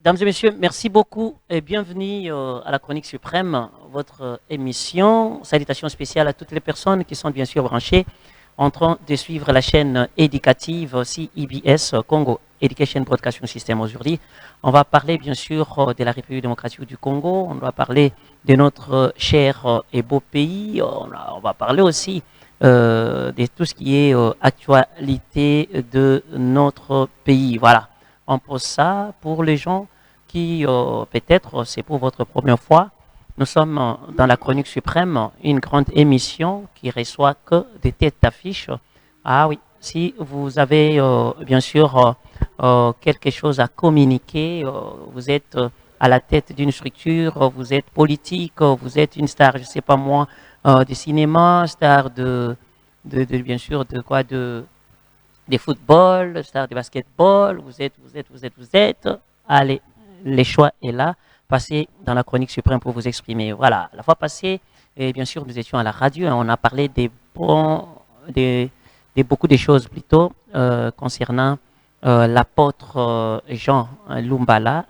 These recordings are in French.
Mesdames et messieurs, merci beaucoup et bienvenue à la Chronique Suprême, votre émission. Salutations spéciales à toutes les personnes qui sont bien sûr branchées en train de suivre la chaîne éducative CEBS, Congo Education Broadcasting System aujourd'hui. On va parler bien sûr de la République démocratique du Congo, on va parler de notre cher et beau pays, on va parler aussi de tout ce qui est actualité de notre pays. Voilà, on pose ça pour les gens qui peut-être c'est pour votre première fois. Nous sommes dans la Chronique Suprême, une grande émission qui reçoit que des têtes d'affiche. Ah oui, si vous avez bien sûr quelque chose à communiquer, vous êtes à la tête d'une structure, vous êtes politique, vous êtes une star, je ne sais pas moi, de cinéma, star bien sûr de quoi, de football, star de basketball, vous êtes, allez, les choix est là. Passez dans la Chronique Suprême pour vous exprimer. Voilà, la fois passée, et bien sûr, nous étions à la radio, hein, on a parlé beaucoup de choses plutôt concernant l'apôtre Jean Lumbala,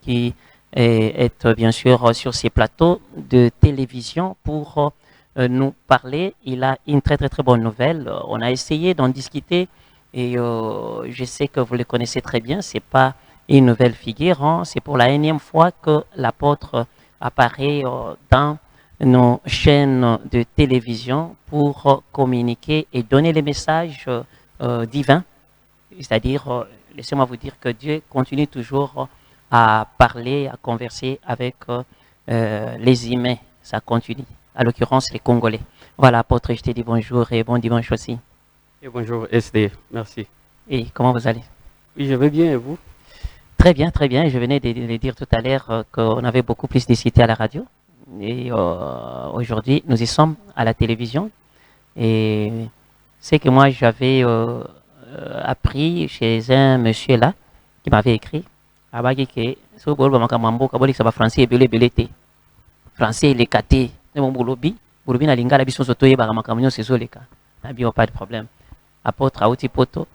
qui est bien sûr sur ces plateaux de télévision pour nous parler. Il a une très très très bonne nouvelle. On a essayé d'en discuter et je sais que vous le connaissez très bien. C'est pas une nouvelle figure, hein. C'est pour la énième fois que l'apôtre apparaît dans nos chaînes de télévision pour communiquer et donner les messages divins. C'est-à-dire, laissez-moi vous dire que Dieu continue toujours à parler, à converser avec les humains. Ça continue, à l'occurrence les Congolais. Voilà, apôtre, je te dis bonjour et bon dimanche aussi. Et bonjour SD, merci. Et comment vous allez? Oui, je vais bien et vous? Très bien, très bien. Je venais de dire tout à l'heure qu'on avait beaucoup plus de cités à la radio. Et aujourd'hui, nous y sommes à la télévision. Et c'est que moi, j'avais appris chez un monsieur là, qui m'avait écrit, français français il est caté. Na lingala biso soto yeba makamyo sezoleka. Na bio pas de problème. Apôtre Auti Poto,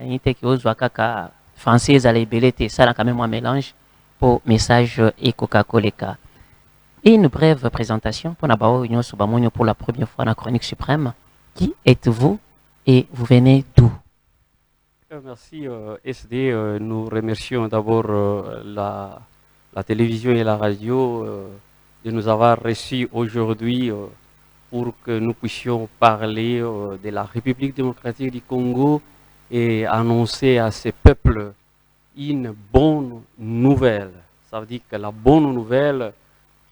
nite ki ozwa kaka français à l'ébélé, ça là quand même un mélange pour message et Coca-Cola. Et une brève présentation pour Nabao Union Subamonio pour la première fois dans la Chronique Suprême. Qui êtes-vous et vous venez d'où? Merci SD. Nous remercions d'abord la télévision et la radio de nous avoir reçus aujourd'hui pour que nous puissions parler de la République démocratique du Congo et annoncer à ces peuples une bonne nouvelle. Ça veut dire que la bonne nouvelle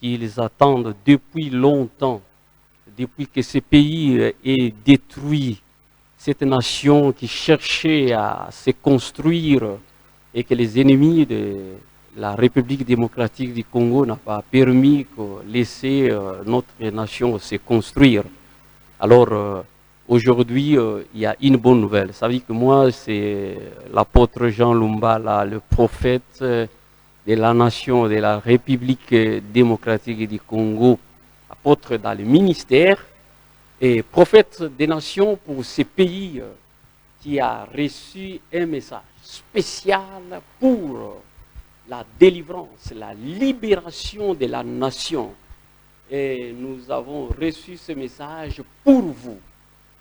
qu'ils attendent depuis longtemps, depuis que ce pays est détruit, cette nation qui cherchait à se construire et que les ennemis de la République démocratique du Congo n'ont pas permis de laisser notre nation se construire. Alors, aujourd'hui, il y a une bonne nouvelle. Ça veut dire que moi, c'est l'apôtre Jean Lumbala, le prophète de la nation, de la République démocratique du Congo, apôtre dans le ministère et prophète des nations pour ce pays qui a reçu un message spécial pour la délivrance, la libération de la nation. Et nous avons reçu ce message pour vous.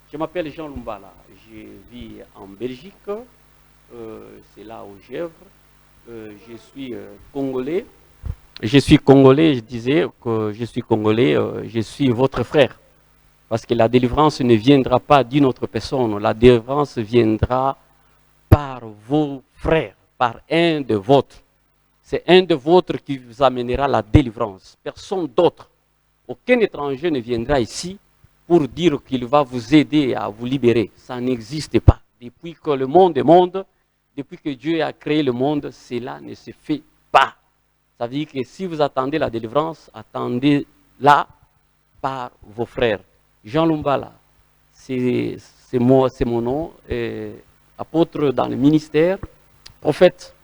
Je m'appelle Jean Lumbala, je vis en Belgique, c'est là aux Gèvres. Je suis congolais. Je suis congolais, je disais que je suis congolais, je suis votre frère. Parce que la délivrance ne viendra pas d'une autre personne, la délivrance viendra par vos frères, par un de vôtres. C'est un de vôtres qui vous amènera la délivrance. Personne d'autre, aucun étranger ne viendra ici pour dire qu'il va vous aider à vous libérer. Ça n'existe pas. Depuis que le monde est monde, depuis que Dieu a créé le monde, cela ne se fait pas. Ça veut dire que si vous attendez la délivrance, attendez-la par vos frères. Jean Lumbala, c'est mon nom, apôtre dans le ministère, prophète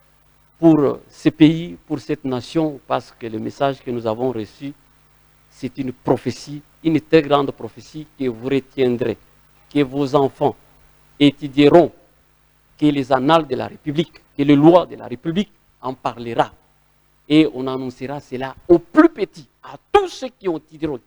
pour ce pays, pour cette nation, parce que le message que nous avons reçu, c'est une prophétie, une très grande prophétie que vous retiendrez, que vos enfants étudieront, que les annales de la République, que les lois de la République en parlera. Et on annoncera cela aux plus petits, à tous ceux qui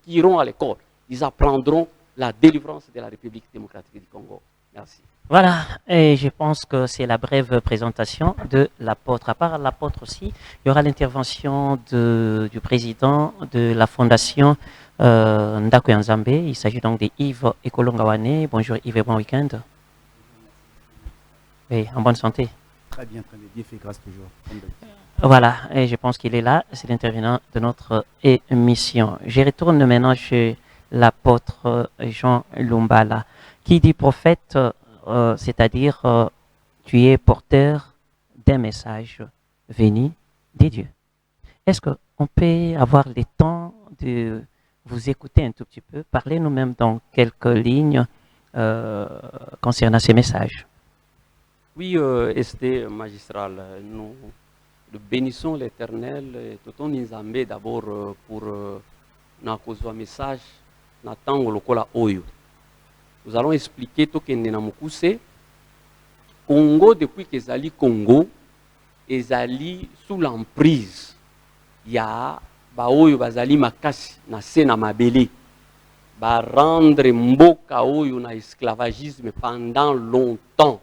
iront à l'école. Ils apprendront la délivrance de la République démocratique du Congo. Merci. Voilà, et je pense que c'est la brève présentation de l'apôtre. À part l'apôtre aussi, il y aura l'intervention du président de la fondation Ndako ya Nzambe. Il s'agit donc de Yves Ekolongawane. Bonjour Yves et bon week-end. Oui, en bonne santé. Très bien, Dieu fait grâce toujours. Voilà, et je pense qu'il est là, c'est l'intervenant de notre émission. Je retourne maintenant chez l'apôtre Jean Lumbala, qui dit prophète, c'est-à-dire tu es porteur d'un message venu des dieux. Est-ce qu'on peut avoir le temps de vous écouter un tout petit peu? Parlez-nous même dans quelques lignes concernant ces messages. Oui, SD magistral, nous bénissons l'Éternel, tout Nzambe d'abord pour un message, Natango Lokola Oyo. Nous allons expliquer tout ce que nous Congo, depuis que Zali Congo, ezali sous l'emprise. Il y a Baoyo Bazali Makasi, na Sena Mabele, ba rendre Mboka Oyo na esclavagisme pendant longtemps.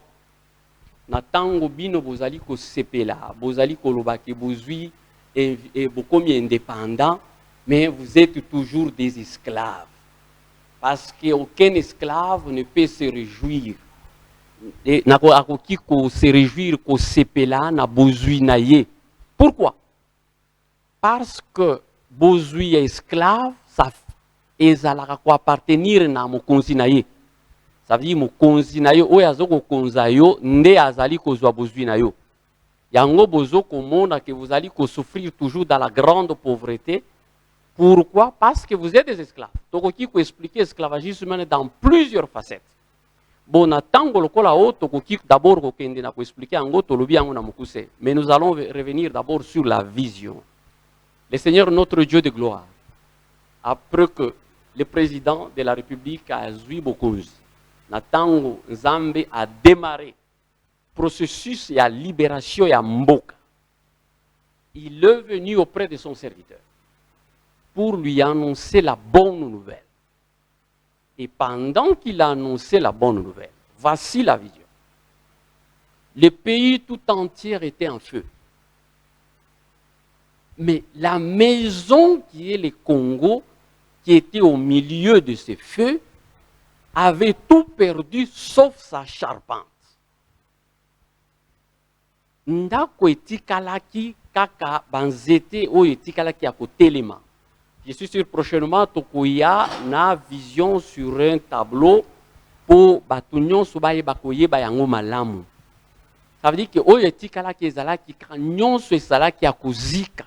Na tango bino bozali ko sepela, bozali ko lobaki bozui et beaucoup indépendant, mais vous êtes toujours des esclaves. Parce qu'aucun esclave ne peut se réjouir. Et nakoki ko se réjouir ko sepela na bozui na ye. Pourquoi? Parce que bozui est esclave, ça ezalaka ko appartenir na mokonzi na ye. Ça veut dire mokonzi na yo oyo azoko konza yo nde azali kozwa bozwi na yo. Yango bozo komona que vous allez souffrir toujours dans la grande pauvreté. Pourquoi? Parce que vous êtes des esclaves. Tokoki ko expliquer esclavagisme dans plusieurs facettes. Bon, na tango lokola o tokoki d'abord ko kende na ko expliquer yango tolobi yango na mokuse. Mais nous allons revenir d'abord sur la vision. Le Seigneur notre Dieu de gloire, après que le président de la République a zui bokonzi, Natango Nzambe a démarré processus et à libération et à mboka. Il est venu auprès de son serviteur pour lui annoncer la bonne nouvelle. Et pendant qu'il a annoncé la bonne nouvelle, voici la vision. Le pays tout entier était en feu. Mais la maison qui est le Congo, qui était au milieu de ce feu, avait tout perdu sauf sa charpente. Ndako etikalaki kaka banzete oyo etikalaki ya kotelema. Je suis sûr prochainement tokoya na vision sur un tableau pour batu nyonso bayeba koyeba yango malamu. Ça veut dire que oyo etikalaki ezalaki nyonso ezalaki ya kozika.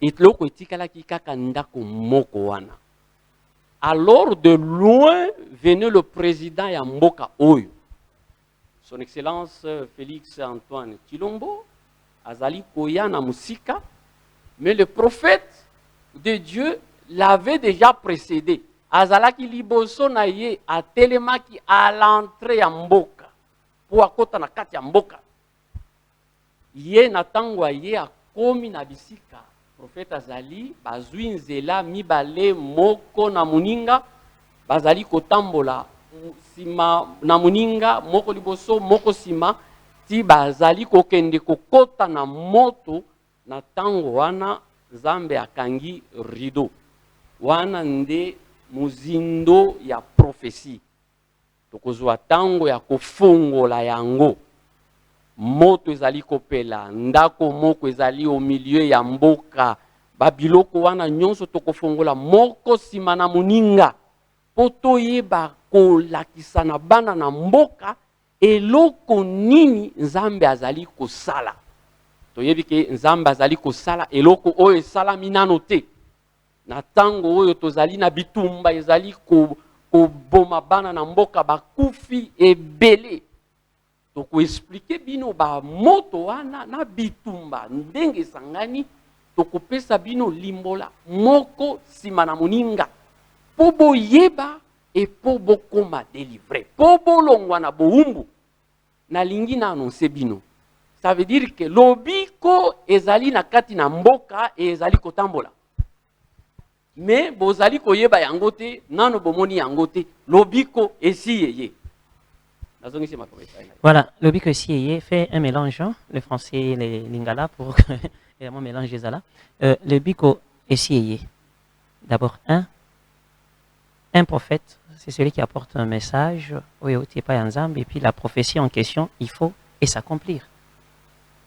Etloko etikalaki kaka ndako moko wana. Alors de loin venait le président Yamboka Oyo, son Excellence Félix Antoine Chilombo, Azali Koya Namusika, mais le prophète de Dieu l'avait déjà précédé. Azalaki liboso na ye a telemaki à l'entrée Yamboka, pour akota na kati Yamboka. Ye natangwa ye a komi na bisika. Prophète Azali, bazwi nzela mibale moko na muninga, bazali kotambola sima na muninga, moko liboso, moko sima, ti bazali kokende kokota na moto, na tango wana Nzambe akangi rideau. Wana nde muzindo ya prophétie. Tokozwa tango ya kofongola yango. Moto ezali kopela, ndako moko ezali au milieu ya mboka, babiloko wana nyonso tokofongola moko sima na muninga, po toyeba kolakisa na bana na mboka eloko nini Nzambe azali kosala. Toyebi ke Nzambe azali kosala eloko oyo esalami nano te. Na tango oyo tozali na bitumba ezali koboma bana na mboka bakufi ebele. Toko expliquer bino ba moto wana na bitumba ndenge sangani toko pesa bino limbola moko sima na muninga po boyeba et po bokoma délivrer po bolongwa na boumbu na lingi na annoncer bino. Ça veut dire que lobi biko ezali na kati na mboka e ezali kotambola. Mais bozali koyeba yango te, nano bomoni yango te, lobiko esi yeye. Voilà, le biko esi yeye fait un mélange, hein, le français et le lingala pour vraiment mélanger ça là. Le biko esi yeye. D'abord un prophète, c'est celui qui apporte un message, et puis la prophétie en question, il faut et s'accomplir.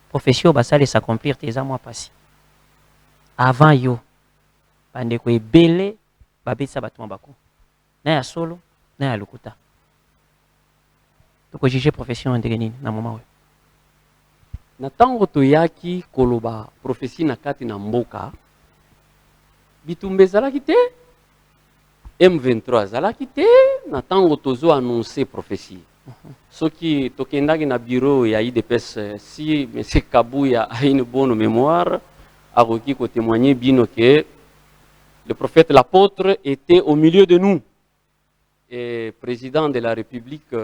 Prophétie au basal et s'accomplir, tes amours passés. Avant yo, bande ko ebele, babetsa batuma bako. Na ya solo, na ya lokuta. Donc juger prophétie en devenir na moment où. Na tango toyaki koloba prophétie na kati na mboka, bitumbe zalaki te. M23 azalaki te na tango tozo annoncer prophétie. Soki tokendaki na bureau ya IDPS, si M. Kabouya a une bonne mémoire, akoki ko témoigner bino que le prophète l'apôtre était au milieu de nous. Et président de la République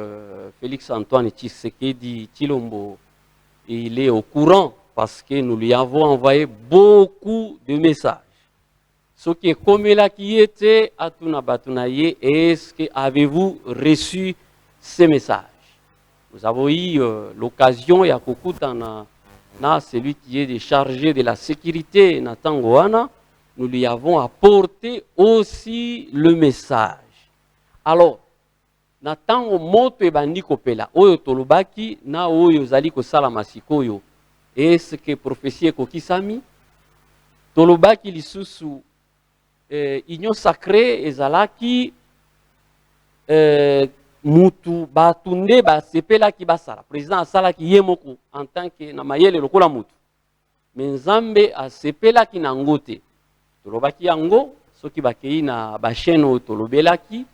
Félix Antoine Tshisekedi Tshilombo, il est au courant parce que nous lui avons envoyé beaucoup de messages. Ce qui est comme là qui était à Tunabatunaye, est-ce que avez-vous reçu ces messages? Nous avons eu l'occasion, ya kokutana na celui qui est chargé de la sécurité, Nathan Goana, nous lui avons apporté aussi le message. Alors, Nathan moto ebandi kopela, oyo tolobaki na oyo zali kosala masikoyo, est-ce que prophétie kokisami? Tolobaki lisusu union sacrée ezalaki mutu batunde basepelaki basala président asalaki ye moko en tant que na mayele lokola mutu mais nzambe asepelaki na ngo te tolobaki yango soki bakei na bachaîne oyo tolobelaki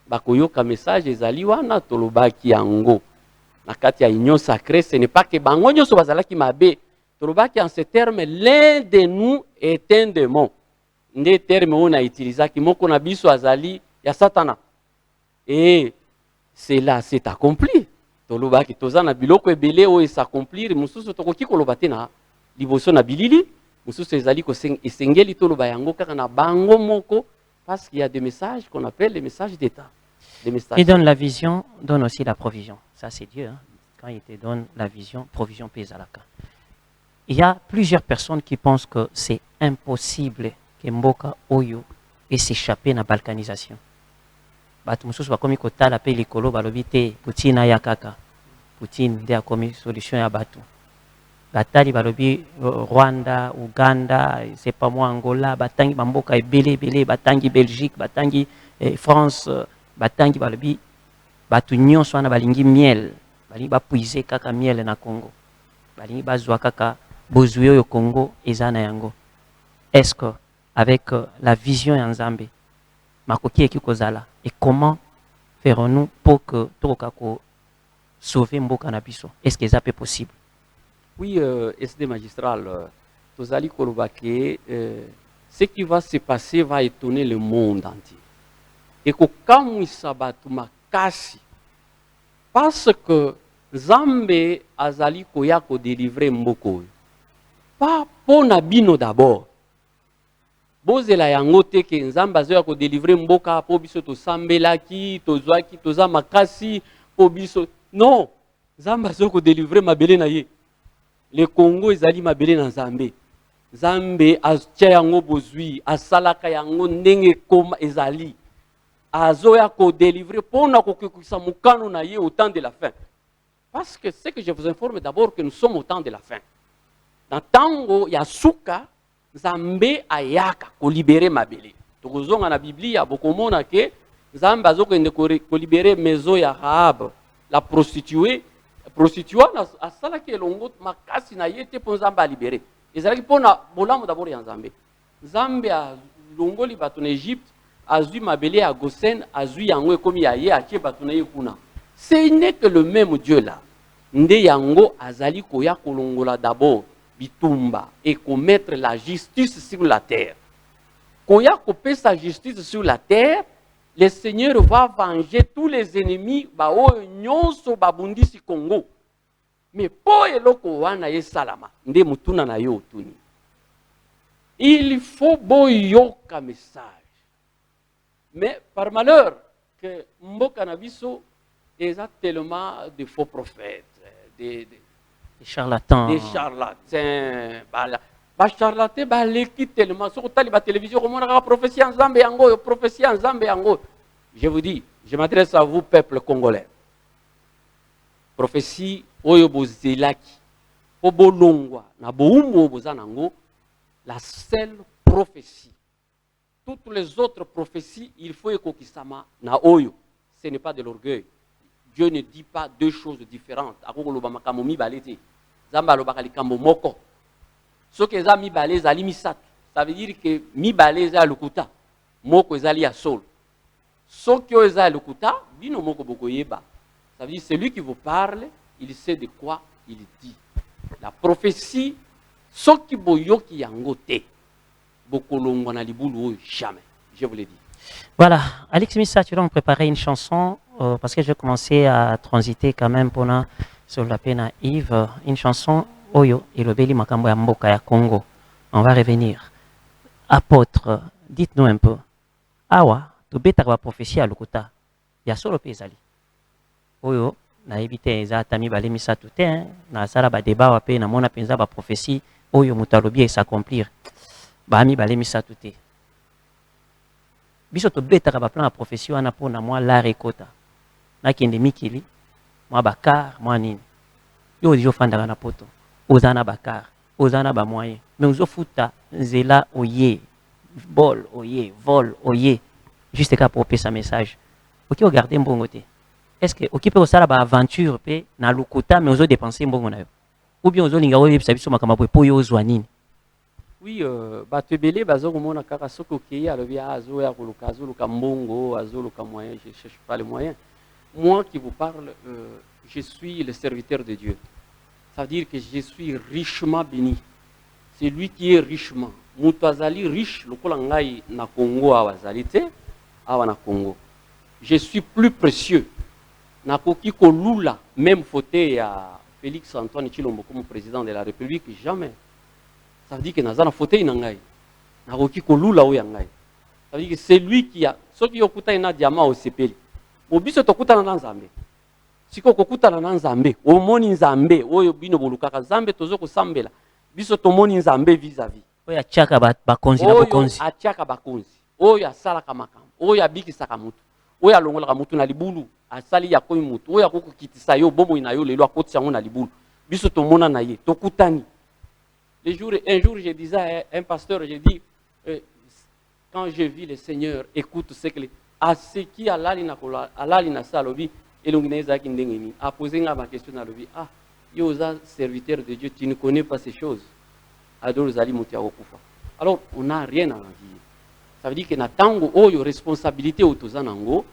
bakoyoka message ezali wana tolobaki yango na kati ya union sacrée. Ce n'est pas que bango nyonso bazalaki mabe, tolobaki en ces termes l'un de nous est un démon. Nde terme on a utilisé qui moko na biso azali ya satana. Et cela s'est accompli. Toloba ki toza na biloko ebele o s'accomplir mususu tokoki koloba te na liboso na bilili mususu ezali ko esengeli toloba yango kaka na bango moko parce qu'il y a des messages qu'on appelle les messages d'état. Il donne la vision, donne aussi la provision. Ça c'est Dieu, hein? Quand il te donne la vision, provision pèse-à-la-ca. Il y a plusieurs personnes qui pensent que c'est impossible Mboka Oyo et s'échapper na balkanisation. Batu mususu bakomi kotala pe likolo balobi te Poutine aya kaka. Poutine nde akomi solution ya batu. Batali balobi Rwanda, Uganda, c'est pas moi Angola, batangi bamboka ebele batangi Belgique, batangi France, batangi balobi batu nyonso wana balingi miel, balingi bapuize kaka miel na Congo. Balingi bazwa kaka bozwi oyo Congo ezana yango. Est-ce que avec la vision Nzambe, makoki ekikozala, et comment ferons-nous pour que Tokako sauver Mboka na biso? Est-ce que ça peut possible? Oui, SD magistral, tozali kolobake, ce qui va se passer va étonner le monde entier. Et que comme il sabatu makasi, parce que Nzambe azali koya ko délivrer Mboko, pas pour nabino d'abord. Bozela yango te ke Nzambe azoya ko délivrer mboka po biso to sambelaki tozwaki toza makasi po biso non Nzambe azoya ko délivrer mabele na ye. Le Congo ezali mabele na Nzambe. Nzambe atia yango bozwi asalaka yango ndenge koma ezali azoya ko délivrer pona ko kukisa mukano na ye au temps de la fin. Parce que c'est que je vous informe d'abord que nous sommes au temps de la fin. Dans tango ya suka Nzambe ayaka ko libérer mabele. Tokozonga na Biblia bokomona ke Nzambe azokende ko libérer maison ya Rahab, la prostituée na asala ke longo makasi na yete po Nzambe a libérer. Ezalaki pona bolamu d'abord ya Nzambe. Nzambe a longoli bato na Égypte, azui mabele ya Gosen, azui yango ekomi ya ye atie bato na ye kuna. Ce n'est que le même Dieu là. Nde yango azali koya kolongola d'abord bitumba et commettre la justice sur la terre. Quand il y a sa justice sur la terre, le Seigneur va venger tous les ennemis ba nyonso babundi si Congo. Mais po eloko wana ye salama nde mutuna na yo tuni. Il faut boyoka message. Mais par malheur que mboka na biso eza tellement de faux prophètes, des charlatans. Des charlatans. Ba charlatan ba leki tellement sur la télévision comment on a prophétie en Zambie yango, prophétie en Zambie yango. Je vous dis, je m'adresse à vous peuple congolais. Prophétie oyo bozelaki po bolongwa na boumbo bozanango, la seule prophétie. Toutes les autres prophéties, il faut ekokisama na oyo. Ce n'est pas de l'orgueil. Dieu ne dit pas deux choses différentes. Akoko loba makambo mibale te. Zamba loba likambo moko. Ce que za mibale zali misatu. Ça veut dire que mibale za lukuta. Moko ezali ya sol. Ce que za lukuta, bino moko bokoyeba. Ça veut dire celui qui vous parle, il sait de quoi il dit. La prophétie, ce qui boyoki yango te. Bokolongwa na libulu oyo jamais. Je vous l'ai dit. Voilà, Alex Missa, tu dois me préparer une chanson parce que je vais commencer à transiter quand même pendant sur la peine à Yves. Une chanson, Oyo, et le Beli Makambo ya Mboka ya Congo. On va revenir. Apôtre, dites-nous un peu. Awa, tu beta la prophétie à l'Okuta. Il y a solo pezali. Oyo, na évité eza tami bale misa tout na sala ba débat wa pe na mona penza ba prophétie Oyo mutalobi et s'accomplir. Ba mi bale misa tout biso to betaka ba plan ya profession wana pona mwa la rekota nakende mikili mwa bakar mwa nini yo ozo fandaka na poto ozana bakar ozana ba moyen mais ozo futa nzela oye vol oye juste ka pour sa message ok regarder mbongo te est-ce que ok pe osala ba aventure pe na lukuta mais ozo dépenser mbongo na yo ou bien ozo linga oyo biso makamba po yo ozwa nini. Oui, batebele bazomona kaka soko kei alobi azo ya koluka azoluka mbongo azoluka moyen, je cherche pas les moyens. Moi qui vous parle, je suis le serviteur de Dieu. Ça veut dire que je suis richement béni. C'est lui qui est richement. Mutu azali riche lokola ngai na Congo awazali te awa na Congo. Je suis plus précieux. Nakoki kolula même fauteuil à Félix Antoine Tshilombo comme président de la République jamais. Ça veut dire que nazana fauteuil nangai. Nakoki kolula oya ngai. Ça veut dire que c'est lui qui a soki yokuta ina diamant au sepeli. Mobiso tokuta na Nzambe. Siko kokuta na Nzambe, omoni Nzambe oyo bino bolukaka Nzambe tozo kosambela. Biso tomoni Nzambe vis-à-vis. Oyo achaka ba konzi na bokonzi. Oyo achaka ba konzi. Oyo asalaka makambo. Oyo abikisaka mutu. Oyo alongolaka mutu na libulu. Asali ya koyi mutu. Oyo akokitisa yo bomo ina yo lelo akotisa ngo na libulu. Biso tomona na ye, tokutani. Un jour, je disais à un pasteur, je dis, quand je vis le Seigneur, écoute ce que à ce qui a l'alina salobi, et l'ongineza qui ndengeni, a posé ma question à l'obi, ah, yosa serviteur de Dieu, tu ne connais pas ces choses. Alors on n'a rien à en dire. Ça veut dire que na tango oyo responsabilité otozanango,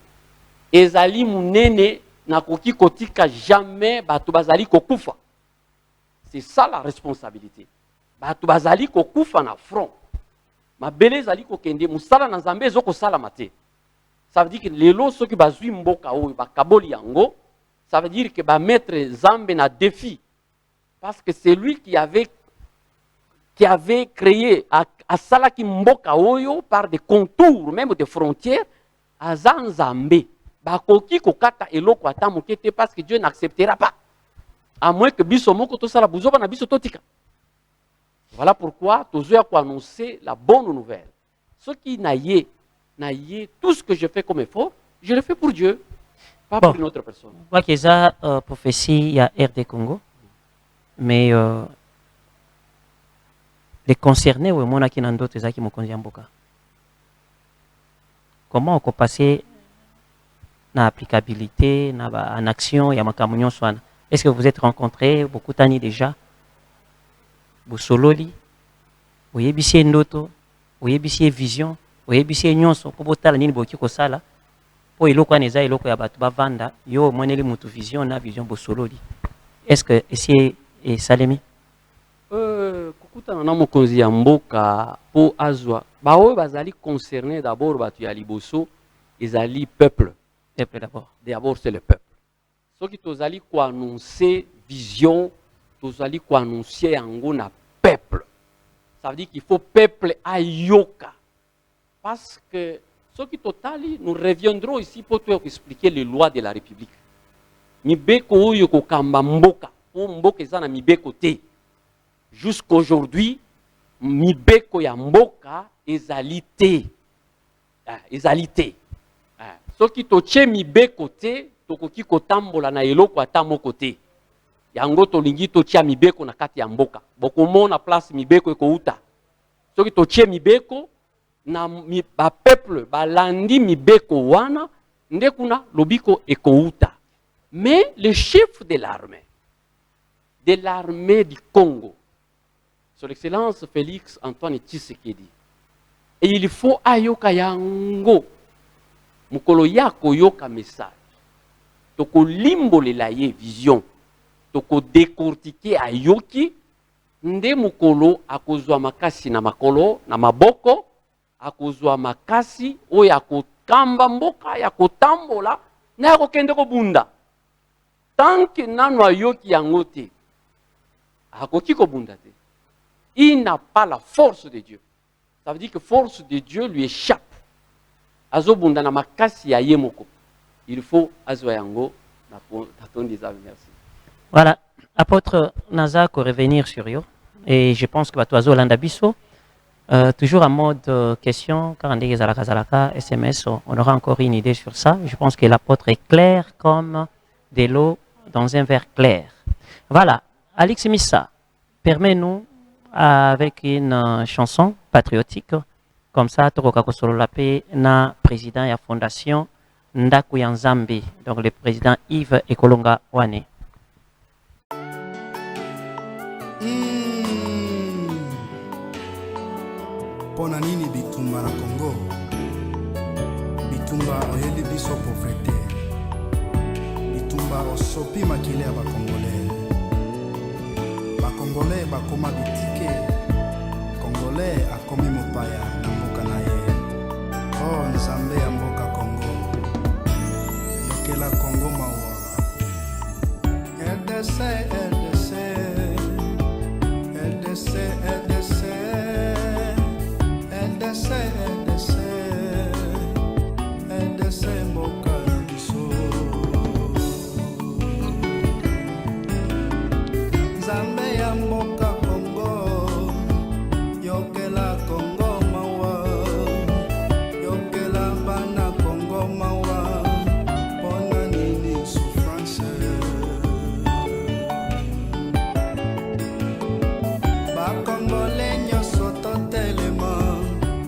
ezali munene na koki kotika jamais bato bazali kokufa. C'est ça la responsabilité. Bato bazali kokufa na front. Mabele zali kokende musala na Nzambe ezoko sala mate. Ça veut dire que lelo soki bazui mboka oyo bakaboli yango, ça veut dire que ba mettre Nzambe na défi parce que c'est lui qui avait créé a sala ki mboka oyo par des contours même des frontières a Nzambe. Bakoki kokata eloko ata mokete parce que Dieu n'acceptera pas. À moins que biso moko to sala buzoba na biso totika. Voilà pourquoi tous à annoncer la bonne nouvelle. Ce qui naïe, tout ce que je fais comme effort, je le fais pour Dieu, pas pour une autre personne. Je vois qu'il y a une prophétie, il y a RD Congo, mais les concernés, oui, moi, qui n'en d'autres, qui m'ont conduit en Boka. Comment on peut passer dans l'applicabilité, en action, il y a ma camion soin. Est-ce que vous êtes rencontrés beaucoup d'années déjà? Bosololi, oyebisi ndoto, oyebisi vision, oyebisi nyonso po botala nini boki kosala po eloko aneza eloko ya bato bavanda yo moneli mutu vision na vision bosololi. Est-ce que ici est Salemi? Kokutana na mokonzi ya mboka po azwa ba oyo bazali concerné d'abord batu ya liboso ezali peuple. Peuple d'abord. D'abord c'est le peuple. Soki tozali ko annoncer vision, tozali ko annoncer yango na peuple. Ça veut dire qu'il faut peuple ayoka. Parce que ce qui totali, nous reviendrons ici pour te expliquer les lois de la République. Mibeko oyo ko kamba mboka, po mboka eza na mibeko te. Jusqu'aujourd'hui, mibeko ya mboka ezali te. Ezali te. Soki toche mibeko te, tokoki kotambola na eloko ata moko te. Yango tolingi totia mibeko na kati ya mboka. Bokomona place mibeko ekouta. Soki toche mibeko na ba peuple balandi mibeko wana ndekuna lobiko ekouta. Mais le chef de l'armée du Congo, Son Excellence Félix Antoine Tshisekedi, et il faut ayoka yango mukolo yako yoka message. Toko limbolela ye vision. Toko décortiquer ayoki nde mukolo akozwa makasi na makolo na maboko akozwa makasi oyo akokamba mboka ya kotambola na ya kokende kobunda. Tant que nano ayoki yango te akoki kobunda te. Il n'a pas la force de Dieu. Ça veut dire que la force de Dieu lui échappe. Azobunda na makasi ya yemoko. Il faut azwa yango na ton disave. Merci. Voilà, apôtre Nazak revenir sur yo et je pense que batoazo landabiso toujours en mode question quand on dit zalaka SMS on aura encore une idée sur ça. Je pense que l'apôtre est clair comme de l'eau dans un verre clair. Voilà, Alix Missa, permets-nous avec une chanson patriotique comme ça tokoka kosolo la paix na président ya fondation Ndaku ya Nzambe, donc le président Yves Ekolonga Wane. Pona nini bitumba na Congo? Bitumba oyeli biso pauvreté. Bitumba osopi makile ya bakongolais. Bakongolais bakoma bitike. Congolais akomi mopaya na mboka na ye. Oh Nzambe ya mboka Congo. Yokela Congo mawa. RDC, RDC. RDC, RDC. RDC, RDC. RDC mboka na biso. Nzambe ya mboka Congo. Yokela Congo mawa. Yokela bana Congo mawa. Pona nini souffrance. Bakongole nyonso totelema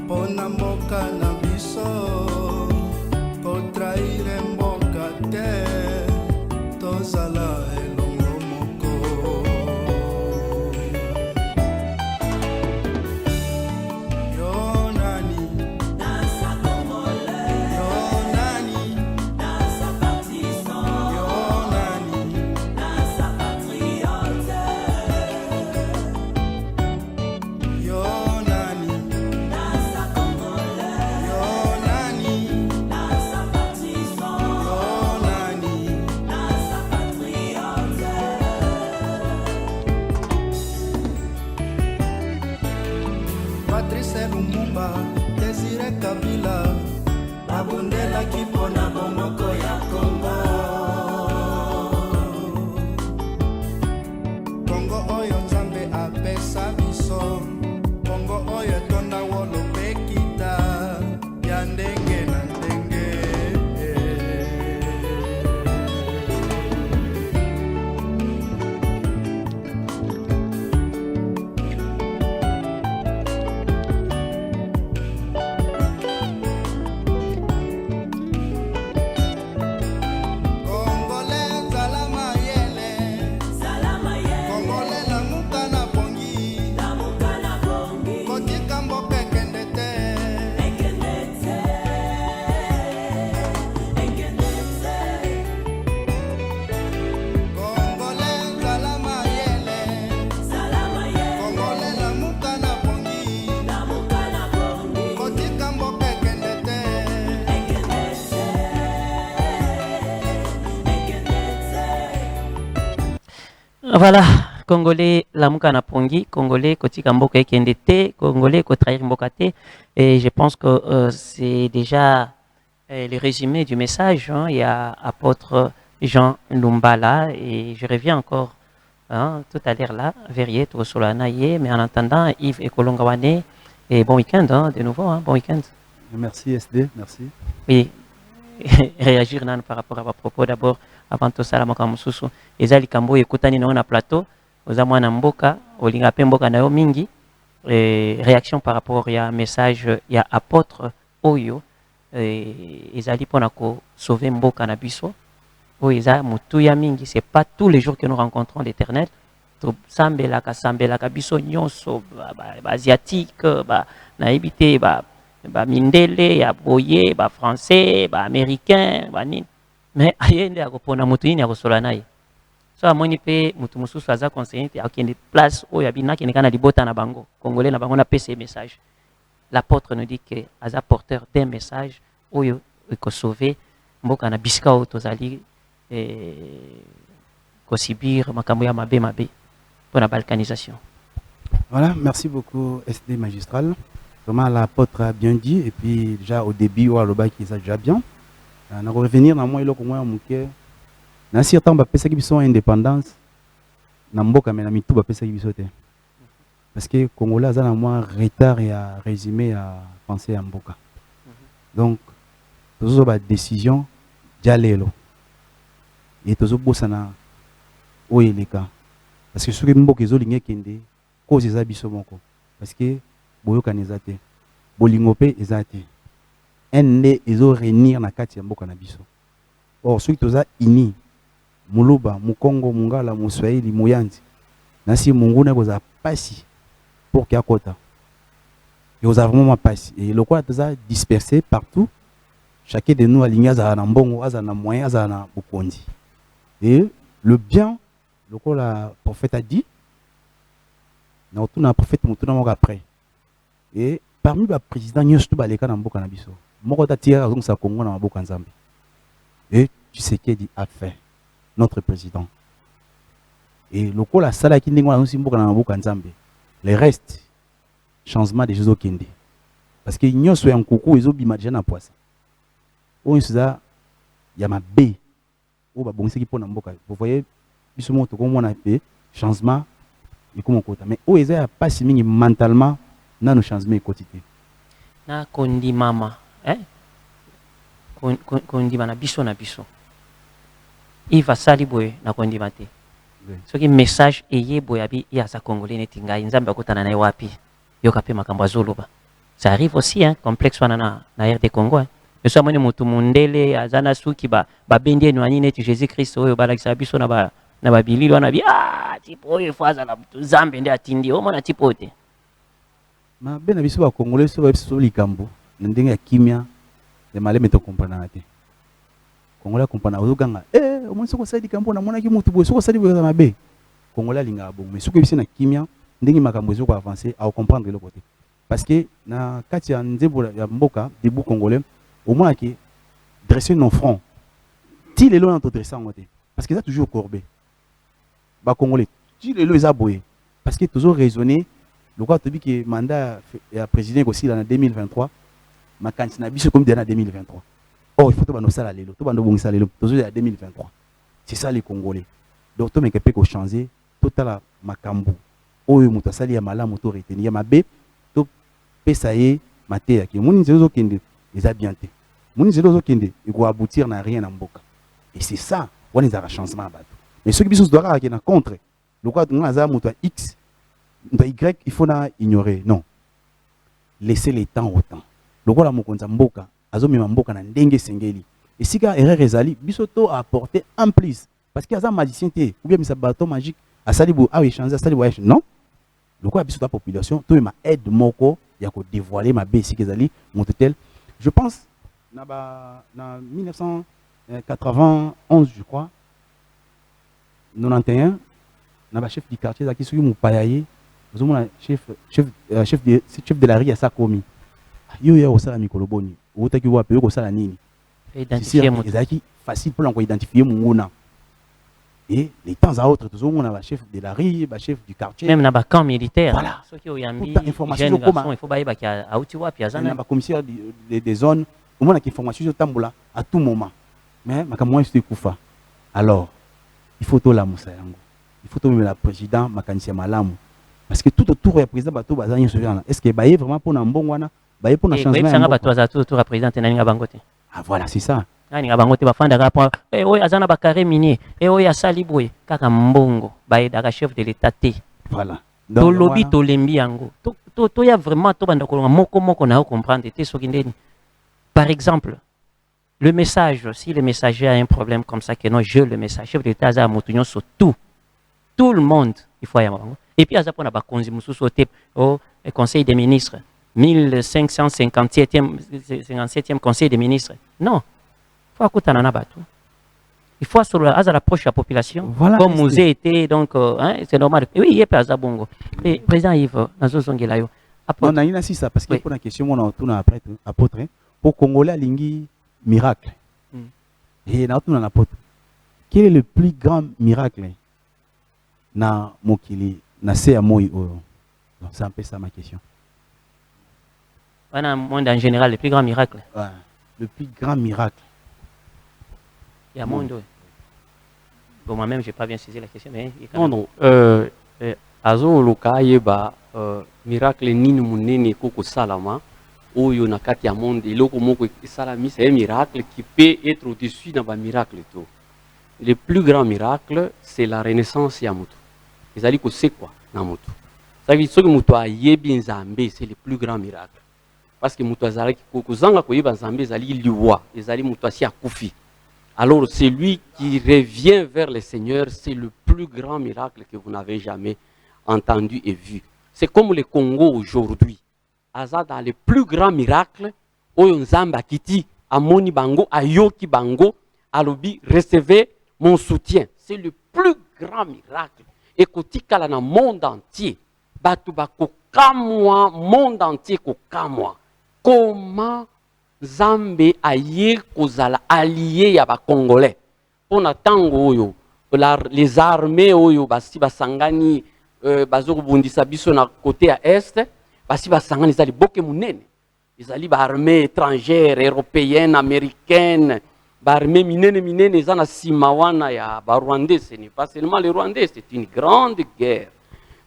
pona mboka na biso kotraire mboka te tozala elongo moko. Yo nani dansa Congolais. Yo nani dansa partisan. Yo nani dansa patriote. Yo nani dansa Congolais. Yo nani dansa partisan. Yo nani dansa patriote. Patrice Lumumba, Désiré Kabila, babundelaki mpona bomoko ya Congo. Congo oyo Nzambe apesa biso. Congo oyo etonda wolo mpe kita ya ndenge na ndenge. Congolais zala mayele. Congolais lamuka na pongi. Voilà, Congolais, lamuka na pongi, Congolais, kotika mboka ekendete, Congolais, kotrahir mboka te. Et je pense que c'est déjà le résumé du message. Hein. Il y a apôtre Jean Lumbala et je reviens encore tout à l'heure là, Verrier, Solanaye, mais en attendant, Yves Ekolongawane, et bon week-end de nouveau, bon week-end. Merci SD, merci. Oui, réagir par rapport à vos propos d'abord, avant tout ça, la mokamususu. Ezali kambo ekutani na plateau, oza mwana mboka, olinga pe mboka na yo mingi, réaction par rapport à message, il y a apôtre Oyo, ezali pona ko sauver mboka na biso. Oeza mutuya mingi, c'est pas tous les jours que nous rencontrons l'Éternel. Sambelaka biso nyonso ba asiatique, ba naibité, ba mindele, ya boye, ba français, ba américain, ba nini. Mais ayende akopona mutu nini akosola naye. So amoni pe mutu mususu aza conseiller te akende place oyo abinaki nekana libota na bango. Congolais na bango na PC message. L'apôtre nous dit que aza porteur d'un message oyo eko sauver mboka na bisika o tozali kosibir makambo ya mabe pour la balkanisation. Voilà, merci beaucoup SD Magistral. Vraiment l'apôtre a bien dit et puis déjà au début on a qui ça déjà bien. On va revenir dans moi il ko moi muke. Na certain ba pesa ki biso indépendance na mboka mais na mitu ba pesa ki biso te. Parce que Congolais a na moi retard et à résumer à penser à mboka. Donc toujours ba décision dialelo. Et toujours bosana oyeleka. Parce que ce que mboka ezolinga kende cause eza biso moko. Parce que boyoka nezate. Bolingope ezate. Ende ezo réunir na kati ya mboka na biso. Or ceux qui toza ini Muluba, Mukongo, Mungala, Muswahili, Muyandi. Nasi Munguna goza pasi pour qu'il y ait quota. Et vous avez vraiment passé. Et le quoi est dispersé partout. Chacun de nous a ligné à un bon, à un moyen, à un bokondi. Et le bien, le quoi le prophète a dit, nous avons un prophète, nous avons après. Et parmi les présidents, nous avons les cas dans le Bokanabiso. Moi, je tiré à ça Congo dans le Bokanzambi. Et tu sais qui dit a fait notre président. Et le quoi la salle qui n'est pas dans le Bokanzambi. Les restes, changement des choses au Kende. Parce que nous sommes en coucou, ils ont bimagé dans le poisson. Où il y a ma baie. Où bon c'est qui pour n'importe quoi. Vous voyez, bisous tout comme on a fait changement et comment quota. Mais où il y a pas si mini mentalement dans nos changements quotidiens. Na kondi mama, kondi mana biso na biso. Il va saliboye na kondi mate. Ce qui message eye boyabi ya sa congolais netinga nzambe akotana na wapi. Yoka pe makambo azoloba. Ça arrive aussi complexe wana na RD Congo. Mais ça moni mutu mundele azana suki ba bendie no ani neti Jésus Christ oyo balakisa biso na ba bililo na bi tipo oyo faza na nzambe ndi atindi o mona tipo te. Ma bena biso ba congolais so ba biso likambo ndenge ya kimia de maleme to comprendre te. Congolais comprendre ozoganga au moins soko sali likambo na mona ki mutu boye soko sali boye na mabe. Congolais linga bon mais soko biso na kimia ndenge makambo ezoko avancer à comprendre le côté. Parce que na kati ya nzembo ya mboka debout congolais au moins qui dresser nos fronts. Si les lois ont dressé en côté parce que ça toujours courbé. Ba congolais, si les lois ils aboyé parce que toujours raisonné le quoi tu dis que mandat ya président aussi en 2023 ma candidature biso comme en 2023. Oh il faut tout bano sala lelo, tout bano bongisa lelo toujours en 2023. C'est ça les congolais. Donc tout mais que peut changer total makambu. Oyo mutu asali ya malamu to retenir ya mabe to pesa ye mateya ki moni nzezo kende eza bien te moni nzezo kende il va aboutir na rien na mboka et c'est ça on les a changement bato mais ceux qui biso doit na contre le quoi on a mutu x mutu y il faut na ignorer non laisser les temps au temps le quoi la mokonza mboka azomema mboka na ndenge sengeli et si ka erreur ezali biso to apporter en plus parce qu'il y a un magicien te ou bien misa bateau magique asali bo ah oui changer asali voyage non le quoi biso ta population to ma aide moko ya ko dévoiler ma besi kezali montetel je pense na 1991 je crois 91 na ba chef du quartier zaki soki mupayaye ozomona chef de la rue ya sakomi yo ya osala mikolo boni otaki wape yo kosala nini identifier ezaki facile pour l'on identifier munguna Et les temps à autres, toujours on a chef de la rue, chef du quartier. Même dans le camp militaire. Voilà. Ceux qui ont yambi, Information jeunes au coma. garçons, il faut bailler à Outiwa, puis à Il y a Zana. un commissaire des zones, au moins la information sur Tamboula à tout moment. Mais makamwa est kufa. Alors, il faut tout la moussayango. Il faut tout même la président makanisia malamu. Parce que tout autour du président bateau bazanye souverain. Est-ce que bailler vraiment pour un bon wana, bailler pour un changement. Ça bateau à tout autour du président tenani bangote. Ah voilà, c'est ça. Nani bangote bafanda rapport. Eh oui, azana bakare minier. Eh oui, asali boy. Kaka mbongo. Bailler daka chef de l'état té. Voilà. To lobby to lembi yango. To ya vraiment to banda kolonga moko na comprendre té sokindeni. Par exemple, le message, si le messager a un problème comme ça, que non, je le message, chef de l'État a moutunion sur tout le monde, il faut y avoir. Et puis, on a au Conseil des ministres, 1557e Conseil des ministres. Non, il faut écouter il faut approcher la population, voilà, comme vous été, donc, c'est normal. Oui, il y a pas à bongo. Et président Yves, dans non, on a une ça, parce que pour la question, on a tourné après, apôtre, pour Congolais, Lingi, miracle. Et là, on a apôtre. Quel est le plus grand miracle na mokili na se amoi oyo? C'est un peu ça ma question. Dans le monde en général, le plus grand miracle. Ouais. Le plus grand miracle. Il y a monde. Bon, moi-même, je n'ai pas bien saisi la question, mais... Non. Azo loka yeba miracle nini munene koko salama. Oyo na kati ya monde iloko moko salami, c'est un miracle qui peut être au-dessus d'un miracle tout. Le plus grand miracle, c'est la renaissance ya mutu. Ezali ko c'est quoi na mutu. Ça veut dire que mutu ayebi nzambe, c'est le plus grand miracle. Parce que mutu azali ko zanga ko yeba nzambe ezali liwa, ezali mutu asi akufi. Alors celui qui revient vers le Seigneur, c'est le plus grand miracle que vous n'avez jamais entendu et vu. C'est comme le Congo aujourd'hui. Aza dans les plus grands miracles, oyo nzamba kiti, amoni bango, ayoki bango, alobi, recevez mon soutien. C'est le plus grand miracle. Et kotikala na monde entier, batu bako kamwa, monde entier ko kamwa. Comment Nzambe aye kozala allié ya ba Congolais. Pona tango oyo, les armées oyo basi basangani, bazo bundisa biso na côté à est. Basi basangani ezali boke munene, ezali ba armée étrangère, européenne, américaine, ba armée minene eza na sima wana ya ba Rwandais. Ce n'est pas seulement les Rwandais, c'est une grande guerre.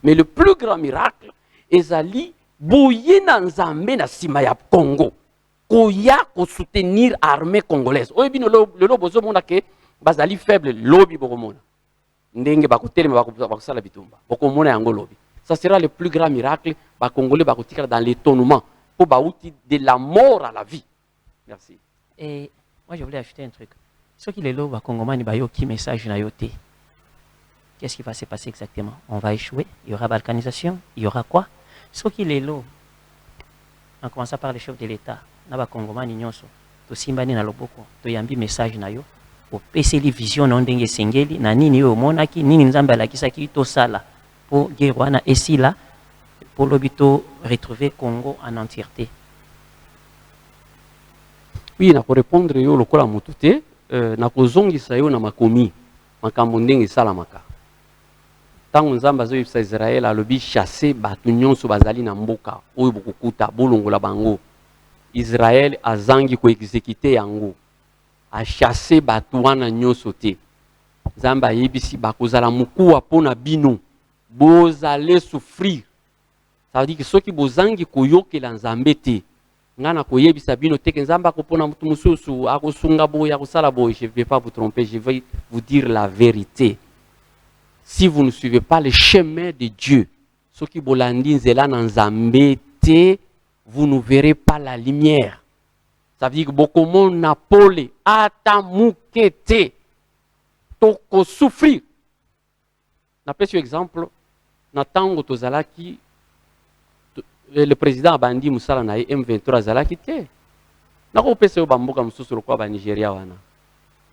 Mais le plus grand miracle ezali boye na nzambe na sima ya Congo, koya ko soutenir armée congolaise. Oyo bino lelo bozo mona ke bazali faible lobi bokomona ndenge bakotelema bakosala bitumba bokomona yango lobi. Ça sera le plus grand miracle. Les Congolais vont dans l'étonnement pour bauti de la mort à la vie. Merci. Et moi, je voulais ajouter un truc. Ce qui est là, les Congolais n'ont pas message na yoté. Qu'est-ce qui va se passer exactement? On va échouer. Il y aura balkanisation. Il y aura quoi? Ce qui est là, en commençant par les chefs de l'État, na ba Congolais nyonso, to simbani na loboko, to yambi message na yo, o peseli vision na ndenge sengeli na nini yo monaki, nini nzambe alakisaki to sala. Pour Guérouana et si là, pour l'obito retrouver Congo en entièreté. Oui, na pour répondre yo lokola mutute, na kozongisa yo na makomi, makambo ndenge salamaka. Tango nzamba zo yebisa Israël alobi chasser batu nyonso bazali na mboka, oyo bokokuta bolongola bango. Israël azangi ko exécuter yango. A chasser batu wana nyonso te. Nzamba yebisi bakozala mukuwa pona bino. Vous allez souffrir. Ça veut dire que ceux qui bozangi koyokela nzambe te ngana koyebisa bino te ke nzamba kopona mutu mususu akosunga boye akosala boye. Je ne vais pas vous tromper, je vais vous dire la vérité. Si vous ne suivez pas le chemin de Dieu, ceux qui bolandi nzela na nzambe te, vous ne verrez pas la lumière. Ça veut dire que bokomo napole ata mukete toko souffrir. N'appelle exemple. Natango tozalaki le président abandi musala na M23 zalaki te. Nako pese yo bamboka mususu lokwa ba Nigeria wana.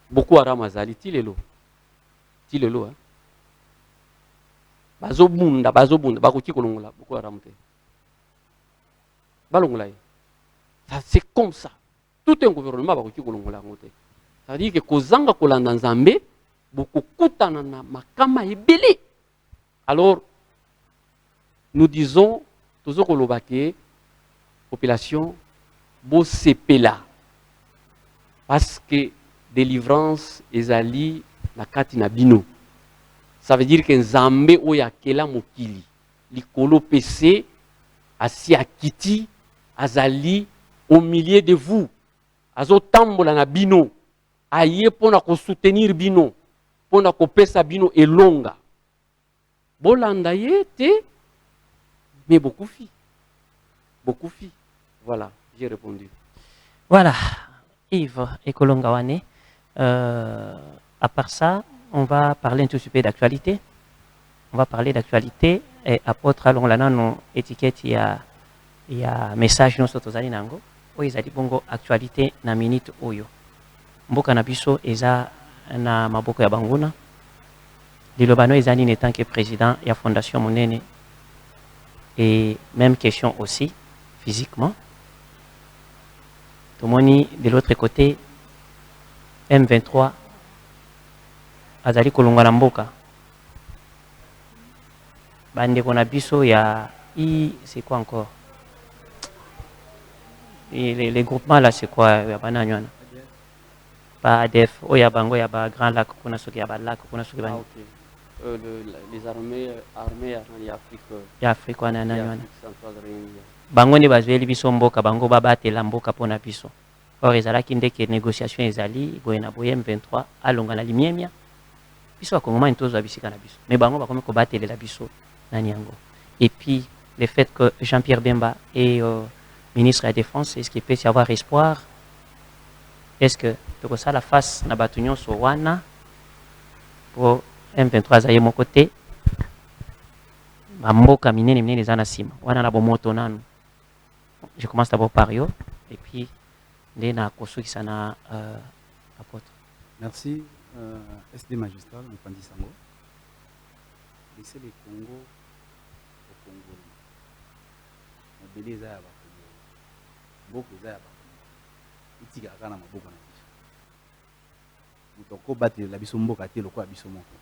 Beaucoup arama zali tilelo. Tilelo hein. Bazobunda bakoki kolongola beaucoup aramu te. Balongola. C'est comme ça. Tout un gouvernement bakoki kolongola ngote. Ça veut dire que kozanga kolanda nzambe bokokutana na makama ebele. Alors nous disons toujours que population bo sepela parce que délivrance ezali na kati na bino. Ça veut dire que Nzambe oya kela mokili likolo pc asi akiti azali au milieu de vous azotambola na bino aye pona ko soutenir bino pona ko pesa bino elonga bolanda ye te mais beaucoup fi voilà j'ai répondu. Voilà Yves Ekolongawane, à part ça on va parler un tout petit peu d'actualité. On va parler d'actualité et apôtre allons là non étiquette il y a message non sotozali nango o ezali bongo actualité na minute oyo mboka na biso eza na maboko ya banguna lilobano ezali en tant que président ya fondation monene et même question aussi physiquement tomoni de l'autre côté M23 azali kolonga na mboka bandeko na biso ya c'est quoi encore les groupements là c'est quoi ya bananywana ba ADF o ya bango ya ba Grand Lac kuna soki ya ba lac kuna soki bani les armées ya Afrique wana nanywana bango ne bazweli biso mboka bango babatela mboka pona biso or ezalaki ndeke négociation ezali boye na boye M23 alonga na limiemia biso akongomani tozwa bisika na biso mais bango bakomi kobatelela biso nani yango. Et puis le fait que Jean-Pierre Bemba est ministre de la Défense, est-ce qu'il peut y avoir espoir? Est-ce que tu ça la face na batunyon sur wana pour M23 zaye mon côté mboka minene minene zana sima wana na bomoto nanu. Je commence d'abord par yo et puis ndena kosukisa na apôtre. Merci SD magistral Mpandi Sango. Laissez le Congo au Congo. Mobile za ya ba Congo. Mboko za ya ba Congo. Itika kana maboko na biso. Mutoko battre la biso mboka te lokwa biso moko.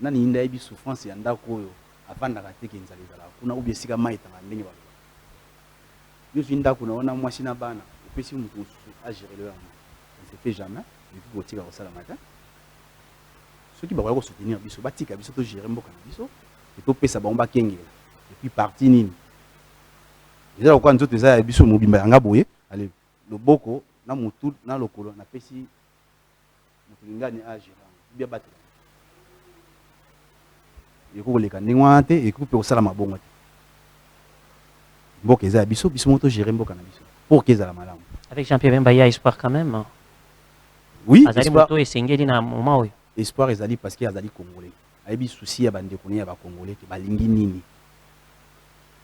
Nani inda yebi souffrance ya ndako oyo avanda ka teke nzali zala. Kuna ubi esika maita na ndenge ba. Yo vinda kuna wana mwasi na bana. Opesi mutu a gérer le yango. Ça ne se fait jamais. Depuis que tu as ça le matin. Ceux qui vont soutenir biso batika biso to gérer mboka na biso et to pesa bomba kenge et puis parti nini eza ko nzoto eza biso mobimba yanga boye allez loboko na mutu na lokolo na pesi mutulingani a gérer bien battre et ko leka ndingwa te et ko pe osala mabongo te mboka eza biso biso moto gérer mboka na biso pour que ezala malamu. Avec Jean-Pierre Bemba il y a espoir quand même. Oui, azali moto esengeli na moment oyo. Espoir ezali parce que azali congolais. Ayebi souci ya bande konia ba congolais ke balingi nini.